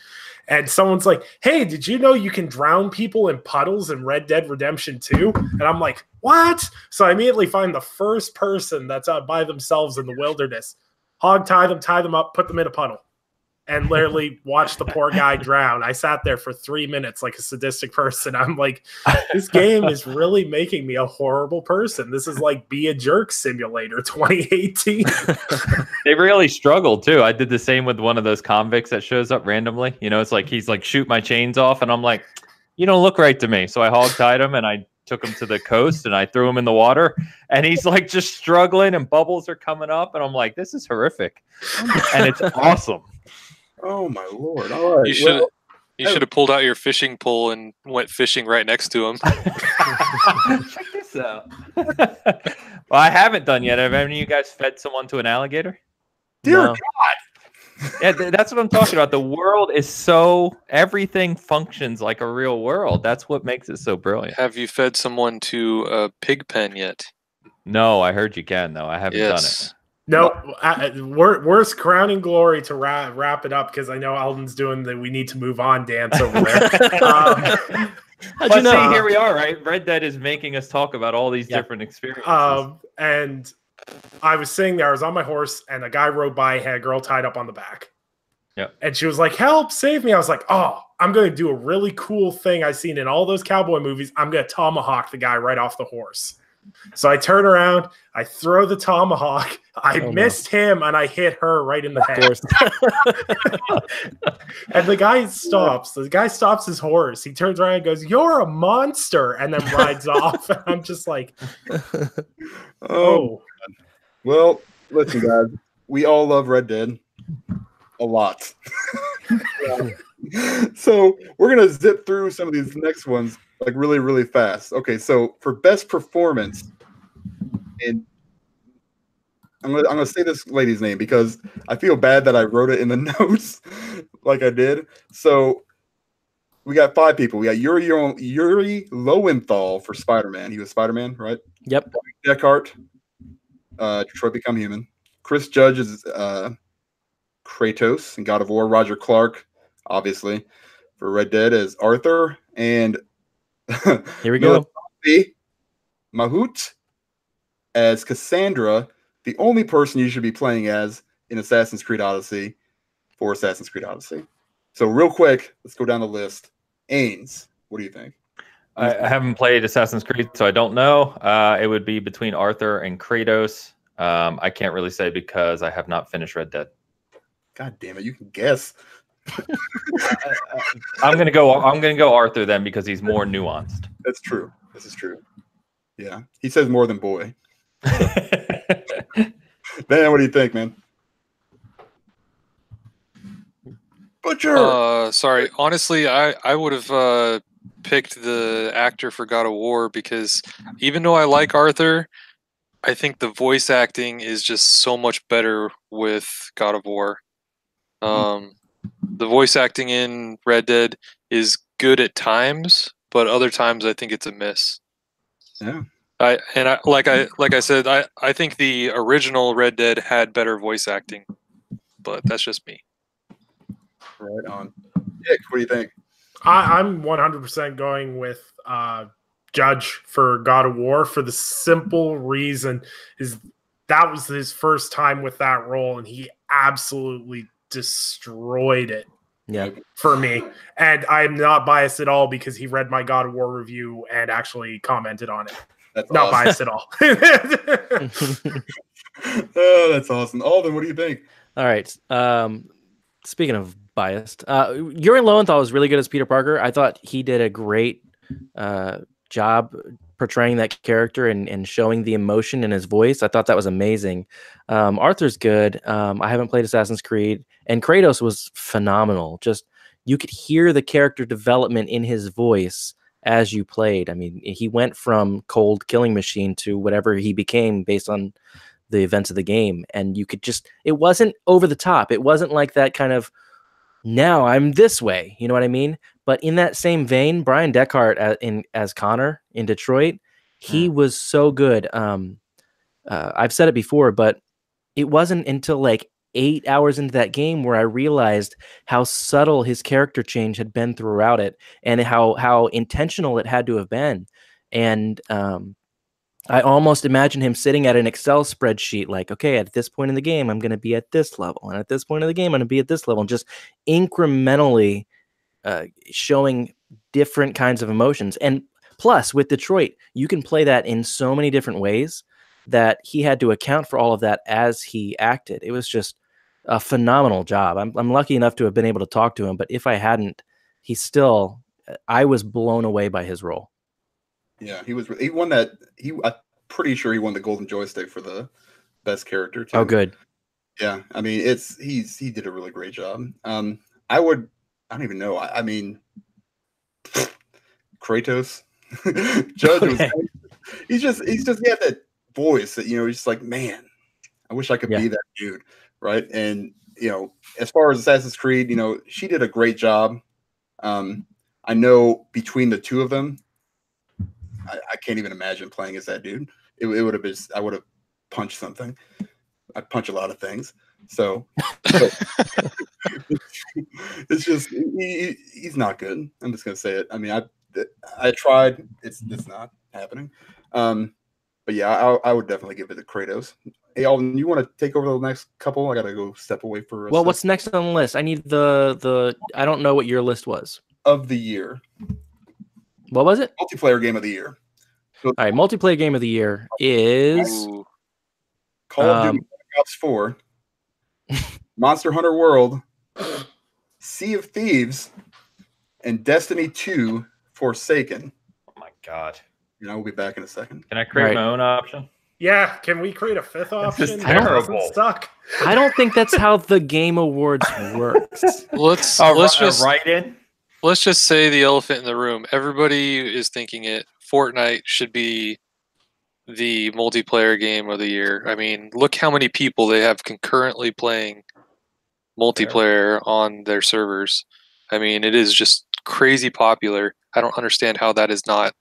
and someone's like, "Hey, did you know you can drown people in puddles in Red Dead Redemption 2?" And I'm like, "What?" So I immediately find the first person that's out by themselves in the wilderness, tie them up, put them in a puddle, and literally watch the poor guy drown. I sat there for 3 minutes like a sadistic person. I'm like, this game is really making me a horrible person. This is like Be a Jerk Simulator 2018. They really struggled too. I did the same with one of those convicts that shows up randomly. It's like he's like, shoot my chains off, and I'm like, you don't look right to me. So I hog-tied him and I took him to the coast and I threw him in the water, and he's like just struggling and bubbles are coming up, and I'm like, this is horrific. And it's awesome. Oh my Lord! All right, you should have pulled out your fishing pole and went fishing right next to him. Check this out. Well, I haven't done yet. Have any of you guys fed someone to an alligator? Dear No. God! Yeah, that's what I'm talking about. The world is everything functions like a real world. That's what makes it so brilliant. Have you fed someone to a pig pen yet? No, I heard you can though. I haven't done it. No, worst crowning glory to wrap it up, because I know Alden's doing the we need to move on dance over there. See, here we are, right? Red Dead is making us talk about all these different experiences. And I was sitting there, I was on my horse, and a guy rode by, had a girl tied up on the back. Yeah. And she was like, "Help, save me." I was like, "Oh, I'm going to do a really cool thing I've seen in all those cowboy movies. I'm going to tomahawk the guy right off the horse." So I turn around, I throw the tomahawk, I missed him, and I hit her right in the head. And the guy stops. The guy stops his horse. He turns around and goes, "You're a monster," and then rides off. And I'm just like, oh. Well, listen, guys, we all love Red Dead a lot. So we're gonna zip through some of these next ones like really, really fast. Okay, so for best performance, and I'm gonna say this lady's name because I feel bad that I wrote it in the notes like I did. So we got 5 people. We got Yuri Lowenthal for Spider-Man. He was Spider-Man, right? Yep. Deckard, Detroit Become Human. Chris Judge is Kratos in God of War. Roger Clark, obviously, for Red Dead as Arthur. And here we go. Mahout as Cassandra, the only person you should be playing as in Assassin's Creed Odyssey for Assassin's Creed Odyssey. So real quick, let's go down the list. Ains, what do you think? I haven't played Assassin's Creed, so I don't know. It would be between Arthur and Kratos. I can't really say because I have not finished Red Dead. God damn it, you can guess. I'm gonna go Arthur then because he's more nuanced. That's true. This is true. Yeah, he says more than boy. Dan, what do you think, man? Butcher. Sorry. Honestly, I would have picked the actor for God of War because even though I like Arthur, I think the voice acting is just so much better with God of War. The voice acting in Red Dead is good at times, but other times I think it's a miss. Yeah. Like I said, I think the original Red Dead had better voice acting, but that's just me. Right on. Nick, what do you think? I'm 100% going with Judge for God of War for the simple reason is that was his first time with that role, and he absolutely destroyed it. Yeah, for me. And I'm not biased at all because he read my God of War review and actually commented on it. That's not awesome. biased at all. Oh, that's awesome. Alden, what do you think? All right. Speaking of biased, Uri Lowenthal was really good as Peter Parker. I thought he did a great job portraying that character and showing the emotion in his voice. I thought that was amazing. Arthur's good. I haven't played Assassin's Creed, and Kratos was phenomenal. Just you could hear the character development in his voice as you played. I mean, he went from cold killing machine to whatever he became based on the events of the game, and you could just, it wasn't over the top. It wasn't like that kind of, now I'm this way, you know what I mean? But in that same vein, Brian Deckard as Connor in Detroit, he was so good. I've said it before, but it wasn't until like 8 hours into that game where I realized how subtle his character change had been throughout it, and how intentional it had to have been. And I almost imagine him sitting at an Excel spreadsheet, like, okay, at this point in the game, I'm going to be at this level. And at this point in the game, I'm going to be at this level. And just incrementally showing different kinds of emotions. And plus, with Detroit, you can play that in so many different ways that he had to account for all of that as he acted. It was just a phenomenal job. I'm lucky enough to have been able to talk to him. But if I hadn't, I was blown away by his role. Yeah, he won that. I'm pretty sure he won the Golden Joystick for the best character too. Oh, good. Yeah, I mean, he did a really great job. I don't even know. I mean, Kratos, Judge okay. He's just he had that voice that, he's just like, man, I wish I could be that dude, right? And as far as Assassin's Creed, she did a great job. I know between the two of them, I can't even imagine playing as that dude. It would have been, I would have punched something. I'd punch a lot of things. So it's just, he's not good. I'm just going to say it. I mean, I tried. It's not happening. But yeah, I would definitely give it to Kratos. Hey, Alden, you want to take over the next couple? I got to go step away for a Well, second. what's next on the list? I need the I don't know what your list was. Of the year. What was it? Multiplayer game of the year. So, all right, multiplayer game of the year is Call of Duty Black Ops 4, Monster Hunter World, Sea of Thieves, and Destiny 2 Forsaken. Oh my God. We'll be back in a second. Can I create my own option? Yeah, can we create a fifth option? This is terrible. Suck. I don't think that's how the Game Awards works. Let's just say the elephant in the room. Everybody is thinking it. Fortnite should be the multiplayer game of the year. I mean, look how many people they have concurrently playing multiplayer on their servers. I mean, it is just crazy popular. I don't understand how that is not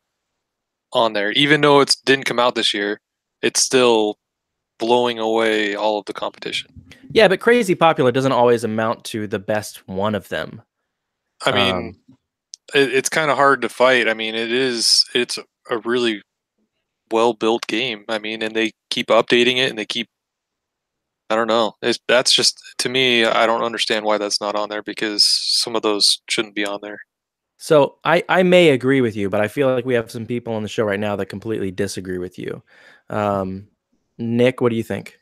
on there. Even though it didn't come out this year, it's still blowing away all of the competition. Yeah, but crazy popular doesn't always amount to the best one of them. I mean, it's kind of hard to fight. I mean, it's a really well-built game. I mean, and they keep updating it, and I don't know. That's just, to me, I don't understand why that's not on there, because some of those shouldn't be on there. So I may agree with you, but I feel like we have some people on the show right now that completely disagree with you. Nick, what do you think?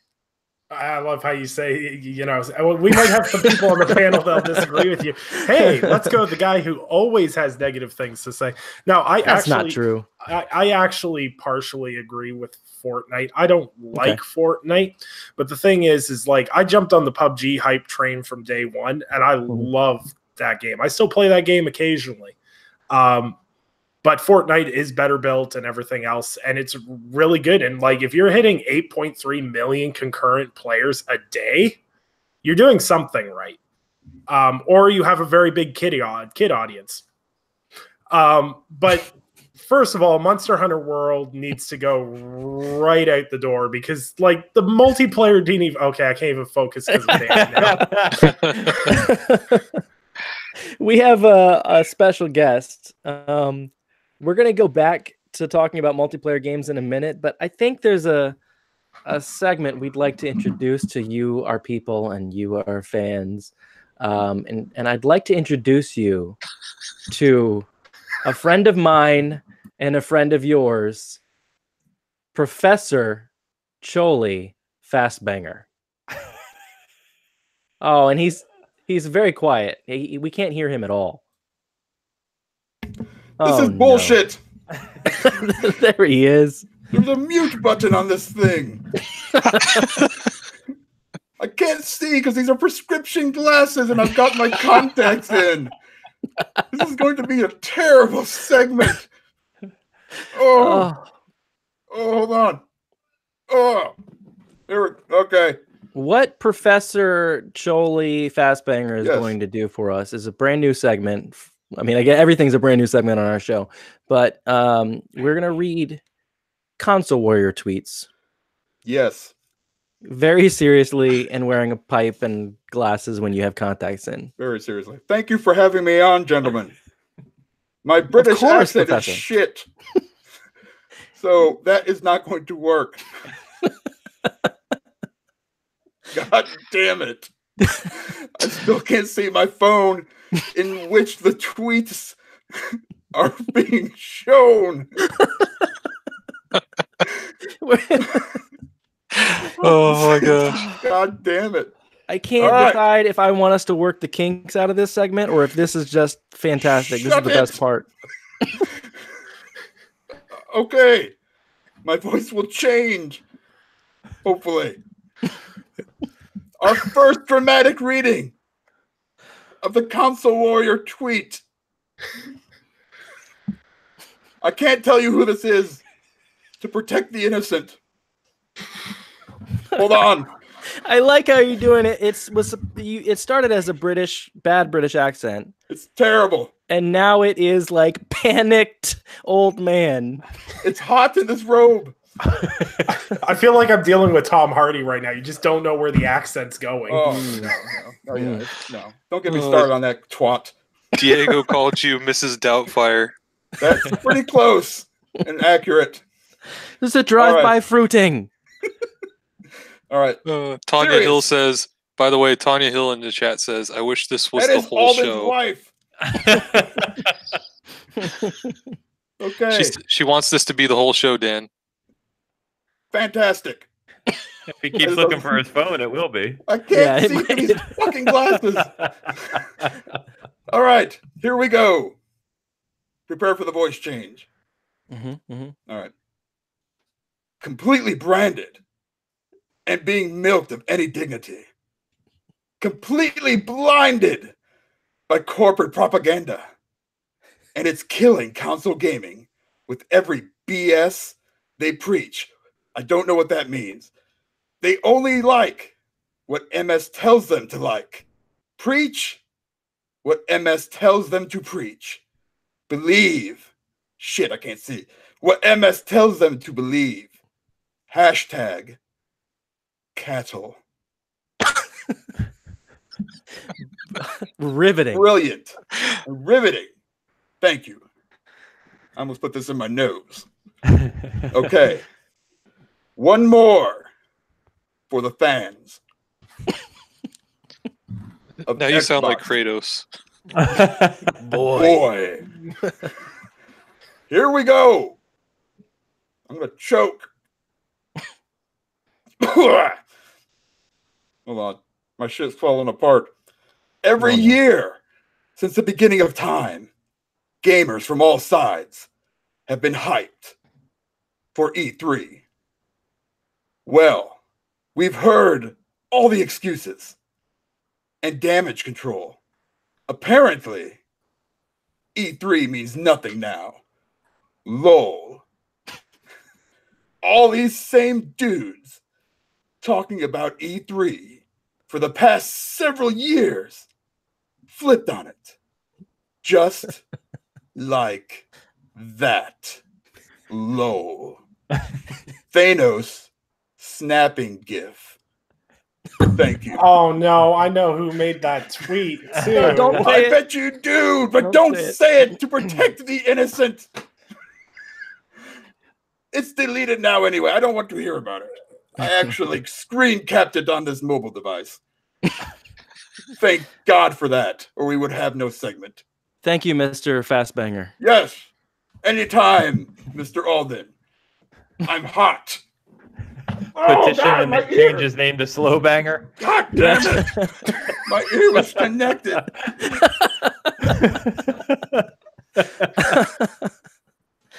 I love how you say, we might have some people on the panel that'll disagree with you. Hey, let's go with the guy who always has negative things to say. No, that's not true. I actually partially agree with Fortnite. I don't like Fortnite, but the thing is like, I jumped on the PUBG hype train from day one, and I love that game. I still play that game occasionally. But Fortnite is better built and everything else, and it's really good. And like, if you're hitting 8.3 million concurrent players a day, you're doing something right. Or you have a very big kid audience. But first of all, Monster Hunter World needs to go right out the door, because like the multiplayer didn't even. Okay, I can't even focus because of now. We have a special guest. We're going to go back to talking about multiplayer games in a minute, but I think there's a a segment we'd like to introduce to you, our people, and you, our fans. And I'd like to introduce you to a friend of mine and a friend of yours, Professor Choli Fastbanger. Oh, and he's very quiet. We can't hear him at all. This is bullshit. No. There he is. There's a mute button on this thing. I can't see because these are prescription glasses and I've got my contacts in. This is going to be a terrible segment. Oh, hold on. Oh, okay. What Professor Choli Fastbanger is going to do for us is a brand new segment. I mean, everything's a brand new segment on our show, but we're going to read Console Warrior tweets. Yes. Very seriously, and wearing a pipe and glasses when you have contacts in. Very seriously. Thank you for having me on, gentlemen. My British accent is shit. So that is not going to work. God damn it. I still can't see my phone in which the tweets are being shown. Oh my gosh. God damn it. I can't decide if I want us to work the kinks out of this segment or if this is just fantastic. This is the best part. Okay. My voice will change. Hopefully. Our first dramatic reading of the Console Warrior tweet. I can't tell you who this is to protect the innocent. Hold on. I like how you're doing it. It started as a bad British accent. It's terrible. And now it is like panicked old man. It's hot in this robe. I feel like I'm dealing with Tom Hardy right now. You just don't know where the accent's going. No. Don't get me started on that twat. Diego called you Mrs. Doubtfire. That's pretty close and accurate. This is a drive-by fruiting. All right. Tanya Hill says, by the way, Tanya Hill in the chat says, I wish this was the whole show. Wife. Okay. She wants this to be the whole show, Dan. Fantastic. If he keeps looking for his phone, it will be. I can't see through these fucking glasses. All right, here we go. Prepare for the voice change. All right. Completely branded and being milked of any dignity. Completely blinded by corporate propaganda. And it's killing console gaming with every BS they preach. I don't know what that means. They only like what MS tells them to like. Preach what MS tells them to preach. Believe. Shit, I can't see. What MS tells them to believe. Hashtag cattle. Riveting. Brilliant. Riveting. Thank you. I almost put this in my nose. Okay. One more for the fans. Now you sound like Kratos. Boy. Here we go. I'm going to choke. Hold on. My shit's falling apart. Every year since the beginning of time, gamers from all sides have been hyped for E3. Well, we've heard all the excuses and damage control. Apparently, E3 means nothing now. LOL. All these same dudes talking about E3 for the past several years flipped on it. Just like that. LOL. Thanos snapping gif. Thank you. Oh no, I know who made that tweet too. I bet you do, but don't say it to protect the innocent. It's deleted now anyway. I don't want to hear about it. I actually screen capped it on this mobile device. Thank God for that, or we would have no segment. Thank you, Mr. Fastbanger. Yes, anytime, Mr. Alden. I'm hot. Petition God, to my change ear. his name to Slow Banger. God damn it! My ear was connected.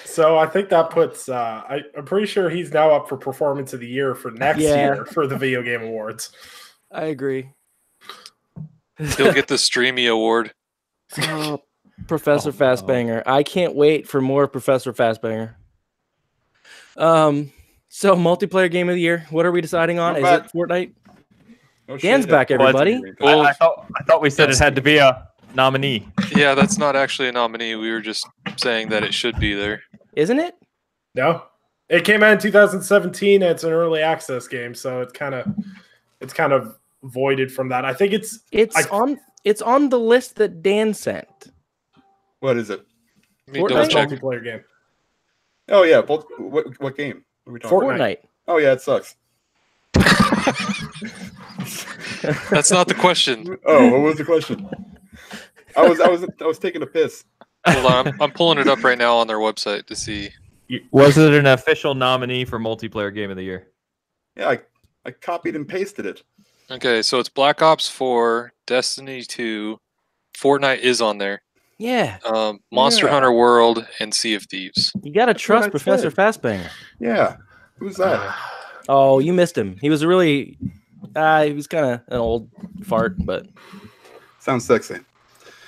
So I think that puts. I'm pretty sure he's now up for Performance of the Year for next year for the Video Game Awards. I agree. He'll get the Streamy Award. Oh, Professor Fastbanger. I can't wait for more Professor Fastbanger. So multiplayer game of the year. What are we deciding on? I'm Is back. it Fortnite? Oh, shit. Dan's back, everybody. Well, I thought we said it had to be a nominee. Yeah, that's not actually a nominee. We were just saying that it should be there. Isn't it? No, it came out in 2017. And it's an early access game, so it's kind of voided from that. I think it's on the list that Dan sent. What is it? Let me Fortnite? double check. multiplayer game. Oh yeah, what game? What are we talking about? Fortnite. Oh yeah, it sucks. That's not the question. Oh, what was the question? I was taking a piss. Hold on, I'm pulling it up right now on their website to see. Was it an official nominee for multiplayer game of the year? Yeah, I copied and pasted it. Okay, so it's Black Ops 4, Destiny 2, Fortnite is on there. Yeah. Monster Yeah. Hunter World and Sea of Thieves. You gotta what trust I Professor said. Fastbanger. Yeah, who's that? Oh, you missed him. He was he was kind of an old fart, but Sounds sexy.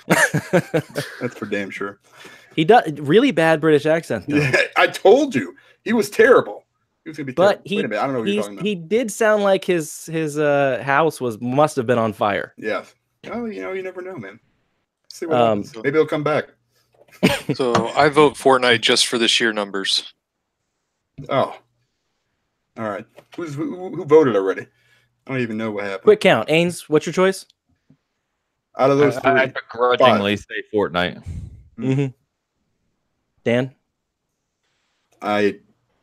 That's for damn sure. he does really bad British accent. Though. Yeah, I told you he was terrible. He was gonna be But terrible. Wait a minute, I don't know what you're talking about. he did sound like his house must have been on fire. Yeah. Oh, you never know, man. See what Um, happens. Maybe he'll come back. So I vote Fortnite just for the sheer numbers. Oh. All right. Who voted already? I don't even know what happened. Quick count. Ains, what's your choice? Out of those three. I begrudgingly say Fortnite. Mm-hmm. Dan? I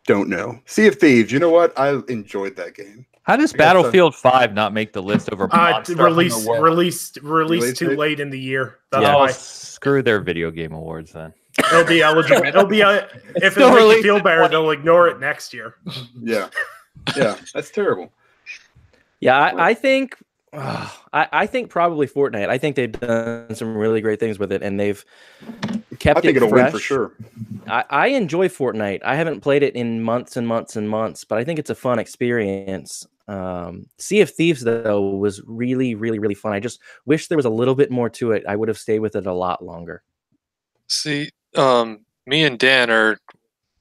don't know. Sea of Thieves. You know what? I enjoyed that game. How does I guess Battlefield 5 not make the list over Monster Hunter World? Released Release too date? late in the year. That's Yeah, why screw their video game awards then. it'll be eligible. It'll be if it Still makes you released feel in better, 20. they'll ignore it next year. Yeah. Yeah. That's terrible. Yeah, I think I think probably Fortnite. I think they've done some really great things with it, and they've kept I think it it'll fresh. win for sure. I enjoy Fortnite. I haven't played it in months and months and months, but I think it's a fun experience. Sea of Thieves, though, was really, really, really fun. I just wish there was a little bit more to it. I would have stayed with it a lot longer. See, me and Dan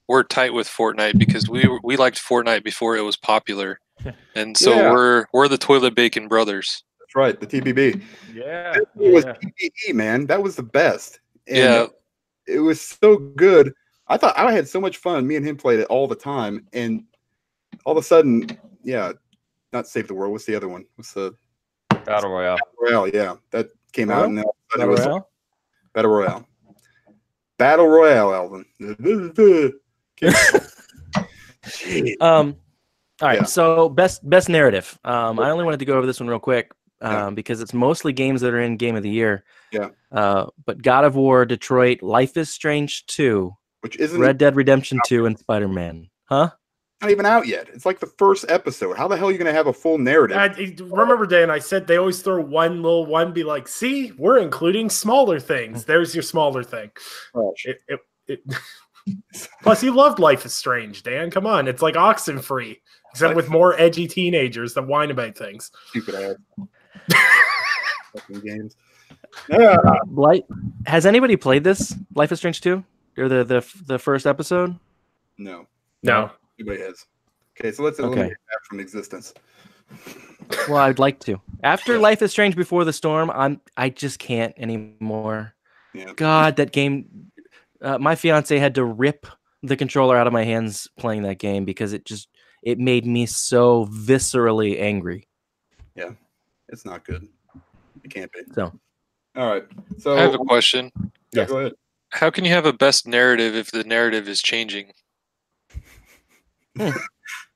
we're tight with Fortnite because we liked Fortnite before it was popular, and so Yeah. we're the Toilet Bacon brothers. That's right. The TBB. Yeah. It was TBE, man. That was the best. And Yeah. It was so good. I thought I had so much fun. Me and him played it all the time. And all of a sudden, yeah, not Save the World. What's the other one? What's the Battle Royale. Royale? Yeah, that came out. And all of a sudden Battle it was Royale? Battle Royale. Battle Royale, Alvin. Shit. All right, Yeah. so best narrative. I only wanted to go over this one real quick Yeah. because it's mostly games that are in Game of the Year. Yeah. But God of War, Detroit, Life is Strange 2, Which isn't Red Dead Redemption 2, and Spider-Man. Huh? not even out yet. It's like the first episode. How the hell are you going to have a full narrative? Remember, Dan, I said they always throw one little one, be like, see, we're including smaller things. There's your smaller thing. Plus, you loved Life is Strange, Dan. Come on. It's like Oxenfree, except with more edgy teenagers that whine about things. Stupid ass. Fucking games. Yeah. Has anybody played this Life is Strange 2 or the first episode? No. No. Nobody has. Okay, so let's eliminate that from existence. Well, I'd like to. After Life is Strange Before the Storm, I just can't anymore. Yeah. God, that game. My fiance had to rip the controller out of my hands playing that game because it made me so viscerally angry. Yeah. It's not good. It can't be. So All right. So I have a question. Yeah, Yes. go ahead. How can you have a best narrative if the narrative is changing?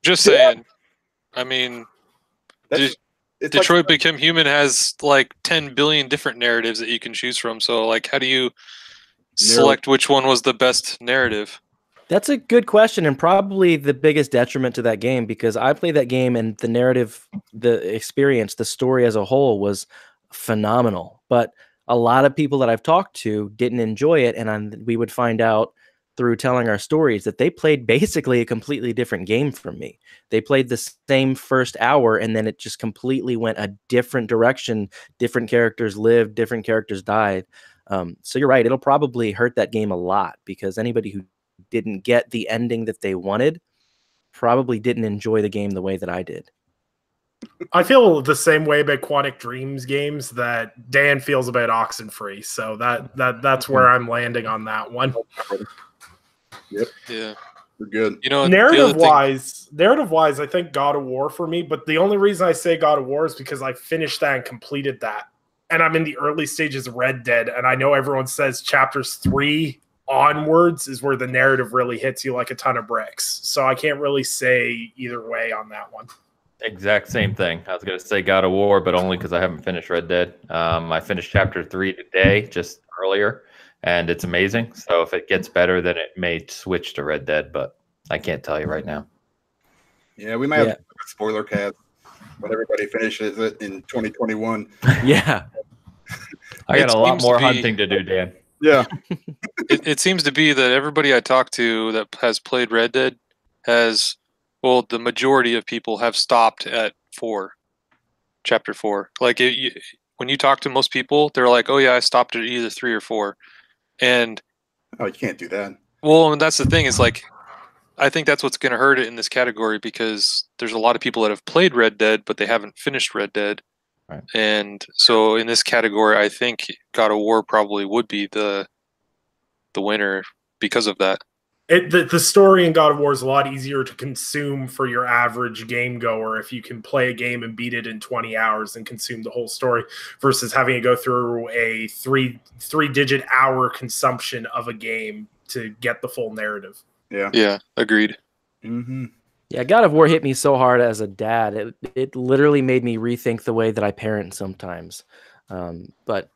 Just saying. I mean, That's, it's Detroit Become Human has like 10 billion different narratives that you can choose from. So, like, how do you select which one was the best narrative? That's a good question, and probably the biggest detriment to that game, because I played that game and the narrative, the experience, the story as a whole was phenomenal. But a lot of people that I've talked to didn't enjoy it, and we would find out through telling our stories that they played basically a completely different game from me. They played the same first hour, and then it just completely went a different direction. Different characters lived, different characters died. So you're right. It'll probably hurt that game a lot, because anybody who didn't get the ending that they wanted probably didn't enjoy the game the way that I did. I feel the same way about Quantic Dreams games that Dan feels about Oxenfree. So that's where I'm landing on that one. Yep. Yeah. We're good. You know, narrative wise, I think God of War for me, but the only reason I say God of War is because I finished that and completed that. And I'm in the early stages of Red Dead, and I know everyone says chapters 3 onwards is where the narrative really hits you like a ton of bricks. So I can't really say either way on that one. Exact same thing. I was going to say God of War, but only because I haven't finished Red Dead. I finished chapter 3 today, just earlier, and it's amazing. So if it gets better, then it may switch to Red Dead, but I can't tell you right now. Yeah, we might have a spoiler cast when everybody finishes it in 2021. Yeah. I got a lot more hunting to do, Dan. Yeah. It seems to be that everybody I talk to that has played Red Dead has, well, the majority of people have stopped at chapter 4. Like, when you talk to most people, they're like, oh, yeah, I stopped at either 3 or 4. And oh, you can't do that. Well, and that's the thing is, like, I think that's what's going to hurt it in this category, because there's a lot of people that have played Red Dead, but they haven't finished Red Dead. Right. And so in this category, I think God of War probably would be the winner because of that. The story in God of War is a lot easier to consume for your average game goer if you can play a game and beat it in 20 hours and consume the whole story, versus having to go through a three-digit hour consumption of a game to get the full narrative. Yeah, agreed. Mm-hmm. Yeah, God of War hit me so hard as a dad. It literally made me rethink the way that I parent sometimes. But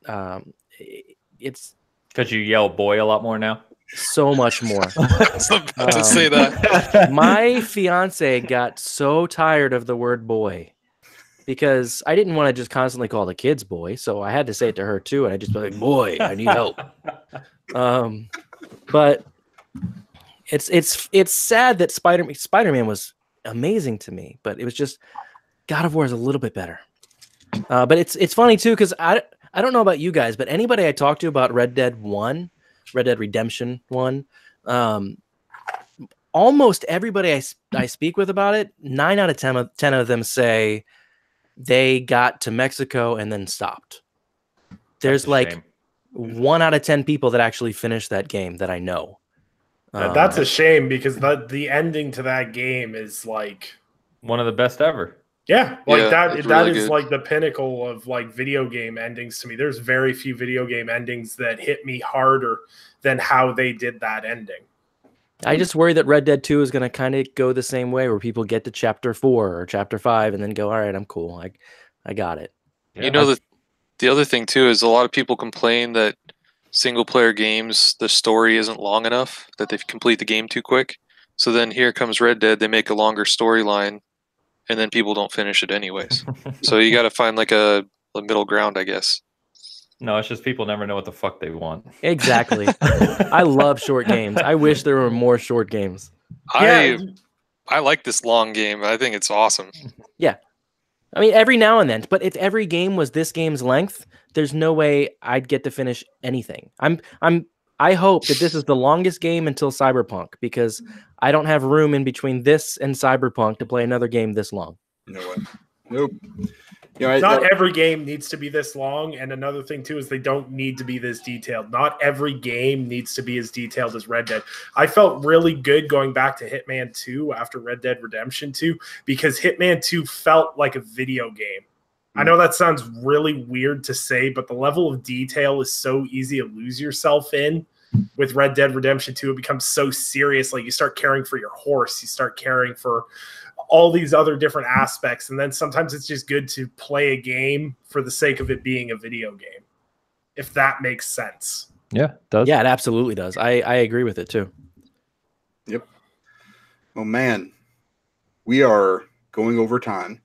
it's because you yell boy a lot more now. So much more. To say that. My fiance got so tired of the word boy, because I didn't want to just constantly call the kids boy, so I had to say it to her too, and I just be like, boy, I need help. But it's sad that Spider-Man was amazing to me, but it was just God of War is a little bit better. But it's funny too, because I don't know about you guys, but anybody I talk to about Red Dead Redemption 1, almost everybody I speak with about it, 9 out of 10 of them say they got to Mexico and then stopped. There's like shame. 1 out of 10 people that actually finished that game that I know. That's a shame, because the ending to that game is like one of the best ever. Yeah, like yeah, that is is like the pinnacle of like video game endings to me. There's very few video game endings that hit me harder than how they did that ending. I just worry that Red Dead 2 is going to kind of go the same way, where people get to chapter 4 or chapter 5 and then go, all right, I'm cool. I got it. Yeah, you know, the other thing too is a lot of people complain that single player games, the story isn't long enough, that they complete the game too quick. So then here comes Red Dead, they make a longer storyline, and then people don't finish it anyways. So you got to find like a middle ground, I guess. No, it's just people never know what the fuck they want. Exactly. I love short games. I wish there were more short games. I like this long game. I think it's awesome. Yeah. I mean, every now and then, but if every game was this game's length, there's no way I'd get to finish anything. I hope that this is the longest game until Cyberpunk, because I don't have room in between this and Cyberpunk to play another game this long. You know what? Nope. You know, Not every game needs to be this long, and another thing too is they don't need to be this detailed. Not every game needs to be as detailed as Red Dead. I felt really good going back to Hitman 2 after Red Dead Redemption 2, because Hitman 2 felt like a video game. I know that sounds really weird to say, but the level of detail is so easy to lose yourself in. With Red Dead Redemption 2, it becomes so serious. Like, you start caring for your horse, you start caring for all these other different aspects. And then sometimes it's just good to play a game for the sake of it being a video game, if that makes sense. Yeah, it does. Yeah, it absolutely does. I agree with it too. Yep. Oh man, we are going over time.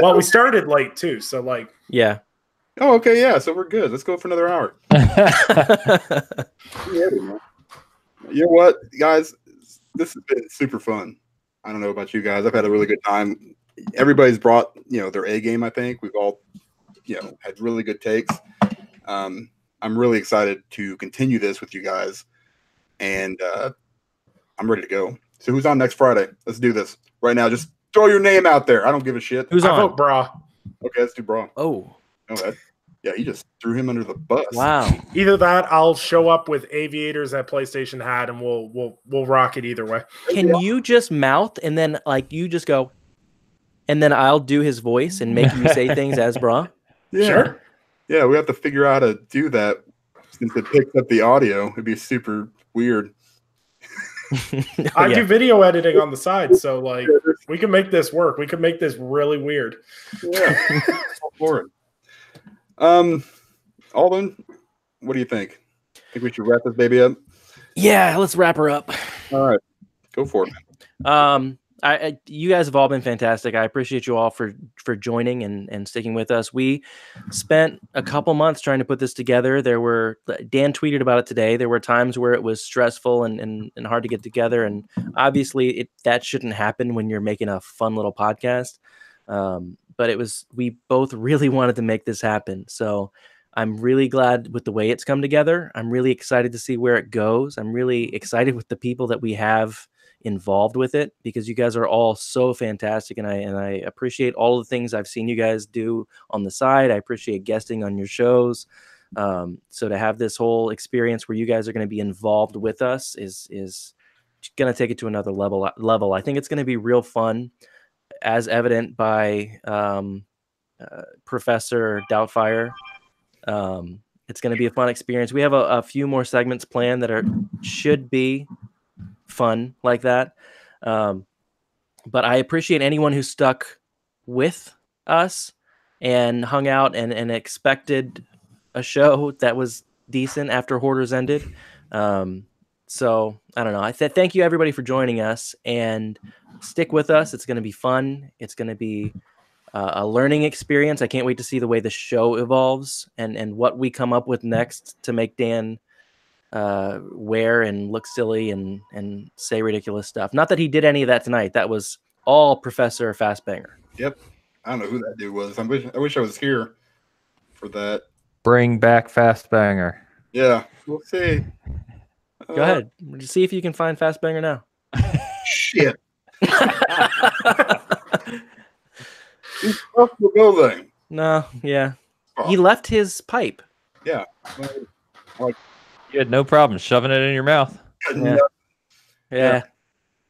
Well, we started late too, so like, Yeah. Oh, okay, yeah. So we're good. Let's go for another hour. You know what, guys? This has been super fun. I don't know about you guys. I've had a really good time. Everybody's brought, their A game. I think we've all, had really good takes. I'm really excited to continue this with you guys, and I'm ready to go. So who's on next Friday? Let's do this right now. Just throw your name out there. I don't give a shit. Who's I on? vote Bra. Okay, let's do Bra. Oh, No, yeah, he just threw him under the bus. wow. Either that, I'll show up with aviators that PlayStation had, and we'll rock it either way. Can you just mouth and then you just go, and then I'll do his voice and make you say things as Bra? Yeah. Sure. Yeah, we have to figure out how to do that since it picks up the audio. It'd be super weird. I Yeah. do video editing on the side, so like we can make this work. We can make this really weird. Yeah. All for it. Alden, what do you think? Think we should wrap this baby up? Yeah, let's wrap her up. All right, go for it. You guys have all been fantastic. I appreciate you all for joining and sticking with us. We spent a couple months trying to put this together. Dan tweeted about it today. There were times where it was stressful and hard to get together. And obviously that shouldn't happen when you're making a fun little podcast. But we both really wanted to make this happen. So I'm really glad with the way it's come together. I'm really excited to see where it goes. I'm really excited with the people that we have involved with it, because you guys are all so fantastic, and I appreciate all the things I've seen you guys do on the side. I appreciate guesting on your shows. So to have this whole experience where you guys are going to be involved with us is going to take it to another level. I think it's going to be real fun, as evident by Professor Doubtfire. It's going to be a fun experience. We have a few more segments planned that should be fun like that. But I appreciate anyone who stuck with us and hung out and expected a show that was decent after Hoarders ended. So I don't know. Thank you everybody for joining us, and stick with us. It's going to be fun. It's going to be a learning experience. I can't wait to see the way the show evolves and what we come up with next to make Dan wear and look silly and say ridiculous stuff. Not that he did any of that tonight. That was all Professor Fastbanger. Yep. I don't know who that dude was. I wish I was here for that. Bring back Fastbanger. Yeah, we'll see. Go ahead. See if you can find Fastbanger now. Shit. He's left the building. No, yeah. Oh. He left his pipe. Yeah. You had no problem shoving it in your mouth. Yeah. Yeah.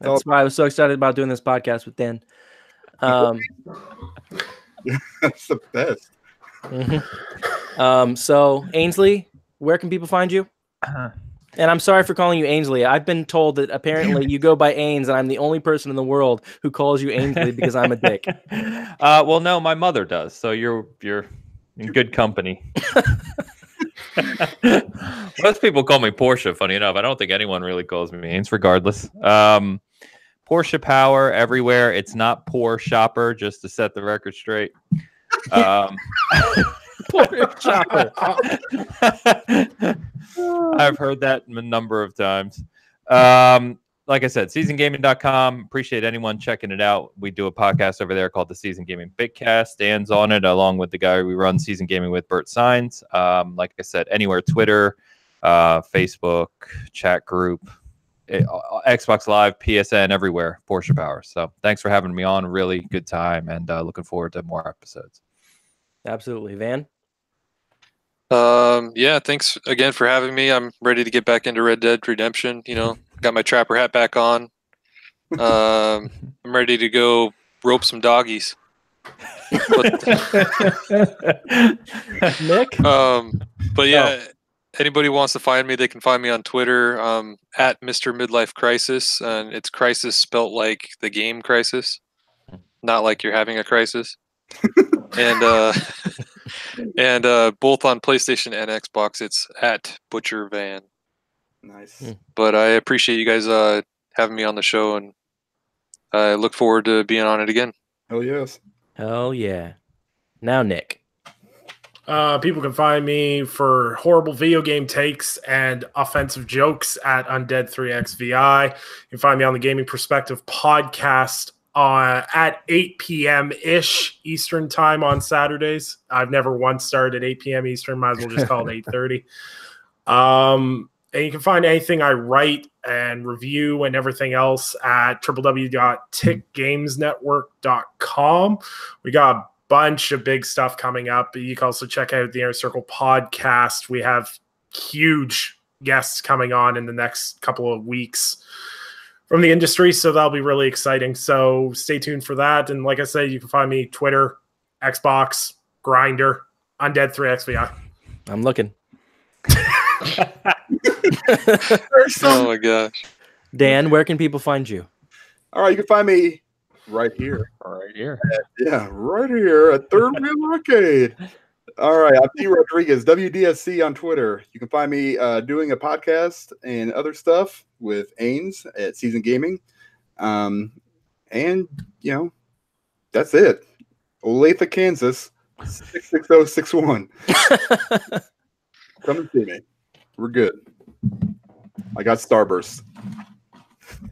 That's why I was so excited about doing this podcast with Dan. That's the best. So Ainsley, where can people find you? And I'm sorry for calling you Ainsley. I've been told that apparently you go by Ains, and I'm the only person in the world who calls you Ainsley because I'm a dick. Well, no, my mother does. So you're in good company. Most people call me Porsche, funny enough. I don't think anyone really calls me Ains, regardless. Porsche Power everywhere. It's not Poor Shopper, just to set the record straight. Poor Shopper. I've heard that a number of times. Like I said, seasongaming.com. Appreciate anyone checking it out. We do a podcast over there called the Season Gaming Bitcast. Dan's on it, along with the guy we run Season Gaming with, Bert Signs. Like I said, anywhere, Twitter, Facebook, chat group, Xbox Live, PSN, everywhere, Porsche Power. So thanks for having me on. Really good time, and looking forward to more episodes. Absolutely. Van? Yeah, thanks again for having me. I'm ready to get back into Red Dead Redemption. Got my trapper hat back on. I'm ready to go rope some doggies. Nick? But yeah, anybody wants to find me, they can find me on Twitter at Mr. Midlife Crisis, and it's crisis spelt like the game Crisis, not like you're having a crisis. And and both on PlayStation and Xbox, it's at Butcher Van. Nice. But I appreciate you guys having me on the show, and I look forward to being on it again. Hell yes. Hell yeah. Now, Nick. People can find me for horrible video game takes and offensive jokes at Undead3XVI. You can find me on the Gaming Perspective podcast at 8 p.m.-ish Eastern time on Saturdays. I've never once started at 8 p.m. Eastern. Might as well just call it 8:30. And you can find anything I write and review and everything else at www.tickgamesnetwork.com. We got a bunch of big stuff coming up. You can also check out the Inner Circle podcast. We have huge guests coming on in the next couple of weeks from the industry, so that'll be really exciting. So stay tuned for that. And like I said, you can find me Twitter, Xbox, Grindr, Undead3XVI. I'm looking. Oh my gosh. Dan, where can people find you? All right, you can find me right here. Right here. Yeah, right here at Third Wheel Arcade. All right, I'm P. Rodriguez, WDSC on Twitter. You can find me doing a podcast and other stuff with Ains at Season Gaming. And, you know, that's it. Olathe, Kansas, 66061. Come and see me. We're good. I got Starburst.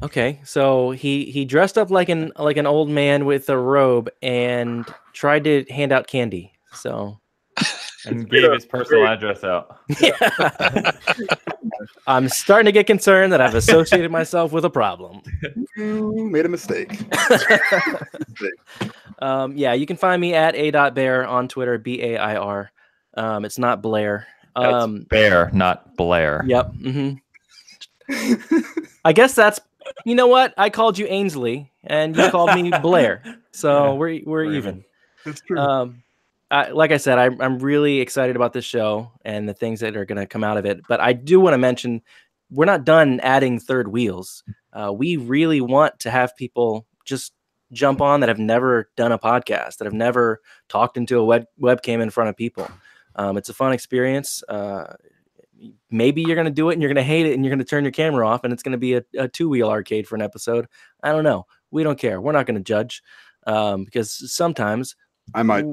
Okay, so he dressed up like an old man with a robe and tried to hand out candy. So And gave his personal address out. yeah. I'm starting to get concerned that I've associated myself with a problem. You made a mistake. Yeah, you can find me at a.bear on Twitter, BAIR. It's not Blair. That's Bear, not Blair. Yep. I guess that's, you know what? I called you Ainsley and you called me Blair. So we're even. That's true. Like I said, I'm really excited about this show and the things that are going to come out of it. But I do want to mention, we're not done adding third wheels. We really want to have people just jump on that have never done a podcast, that have never talked into a webcam in front of people. It's a fun experience. Maybe you're going to do it and you're going to hate it and you're going to turn your camera off and it's going to be a two-wheel arcade for an episode. I don't know. We don't care. We're not going to judge because sometimes I might.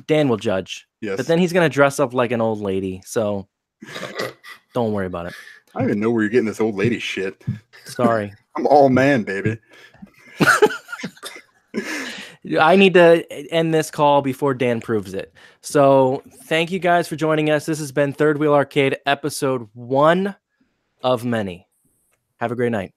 Dan will judge. Yes. But then he's going to dress up like an old lady. So don't worry about it. I don't even know where you're getting this old lady shit. Sorry. I'm all man, baby. I need to end this call before Dan proves it. So thank you guys for joining us. This has been Third Wheel Arcade, episode 1 of many. Have a great night.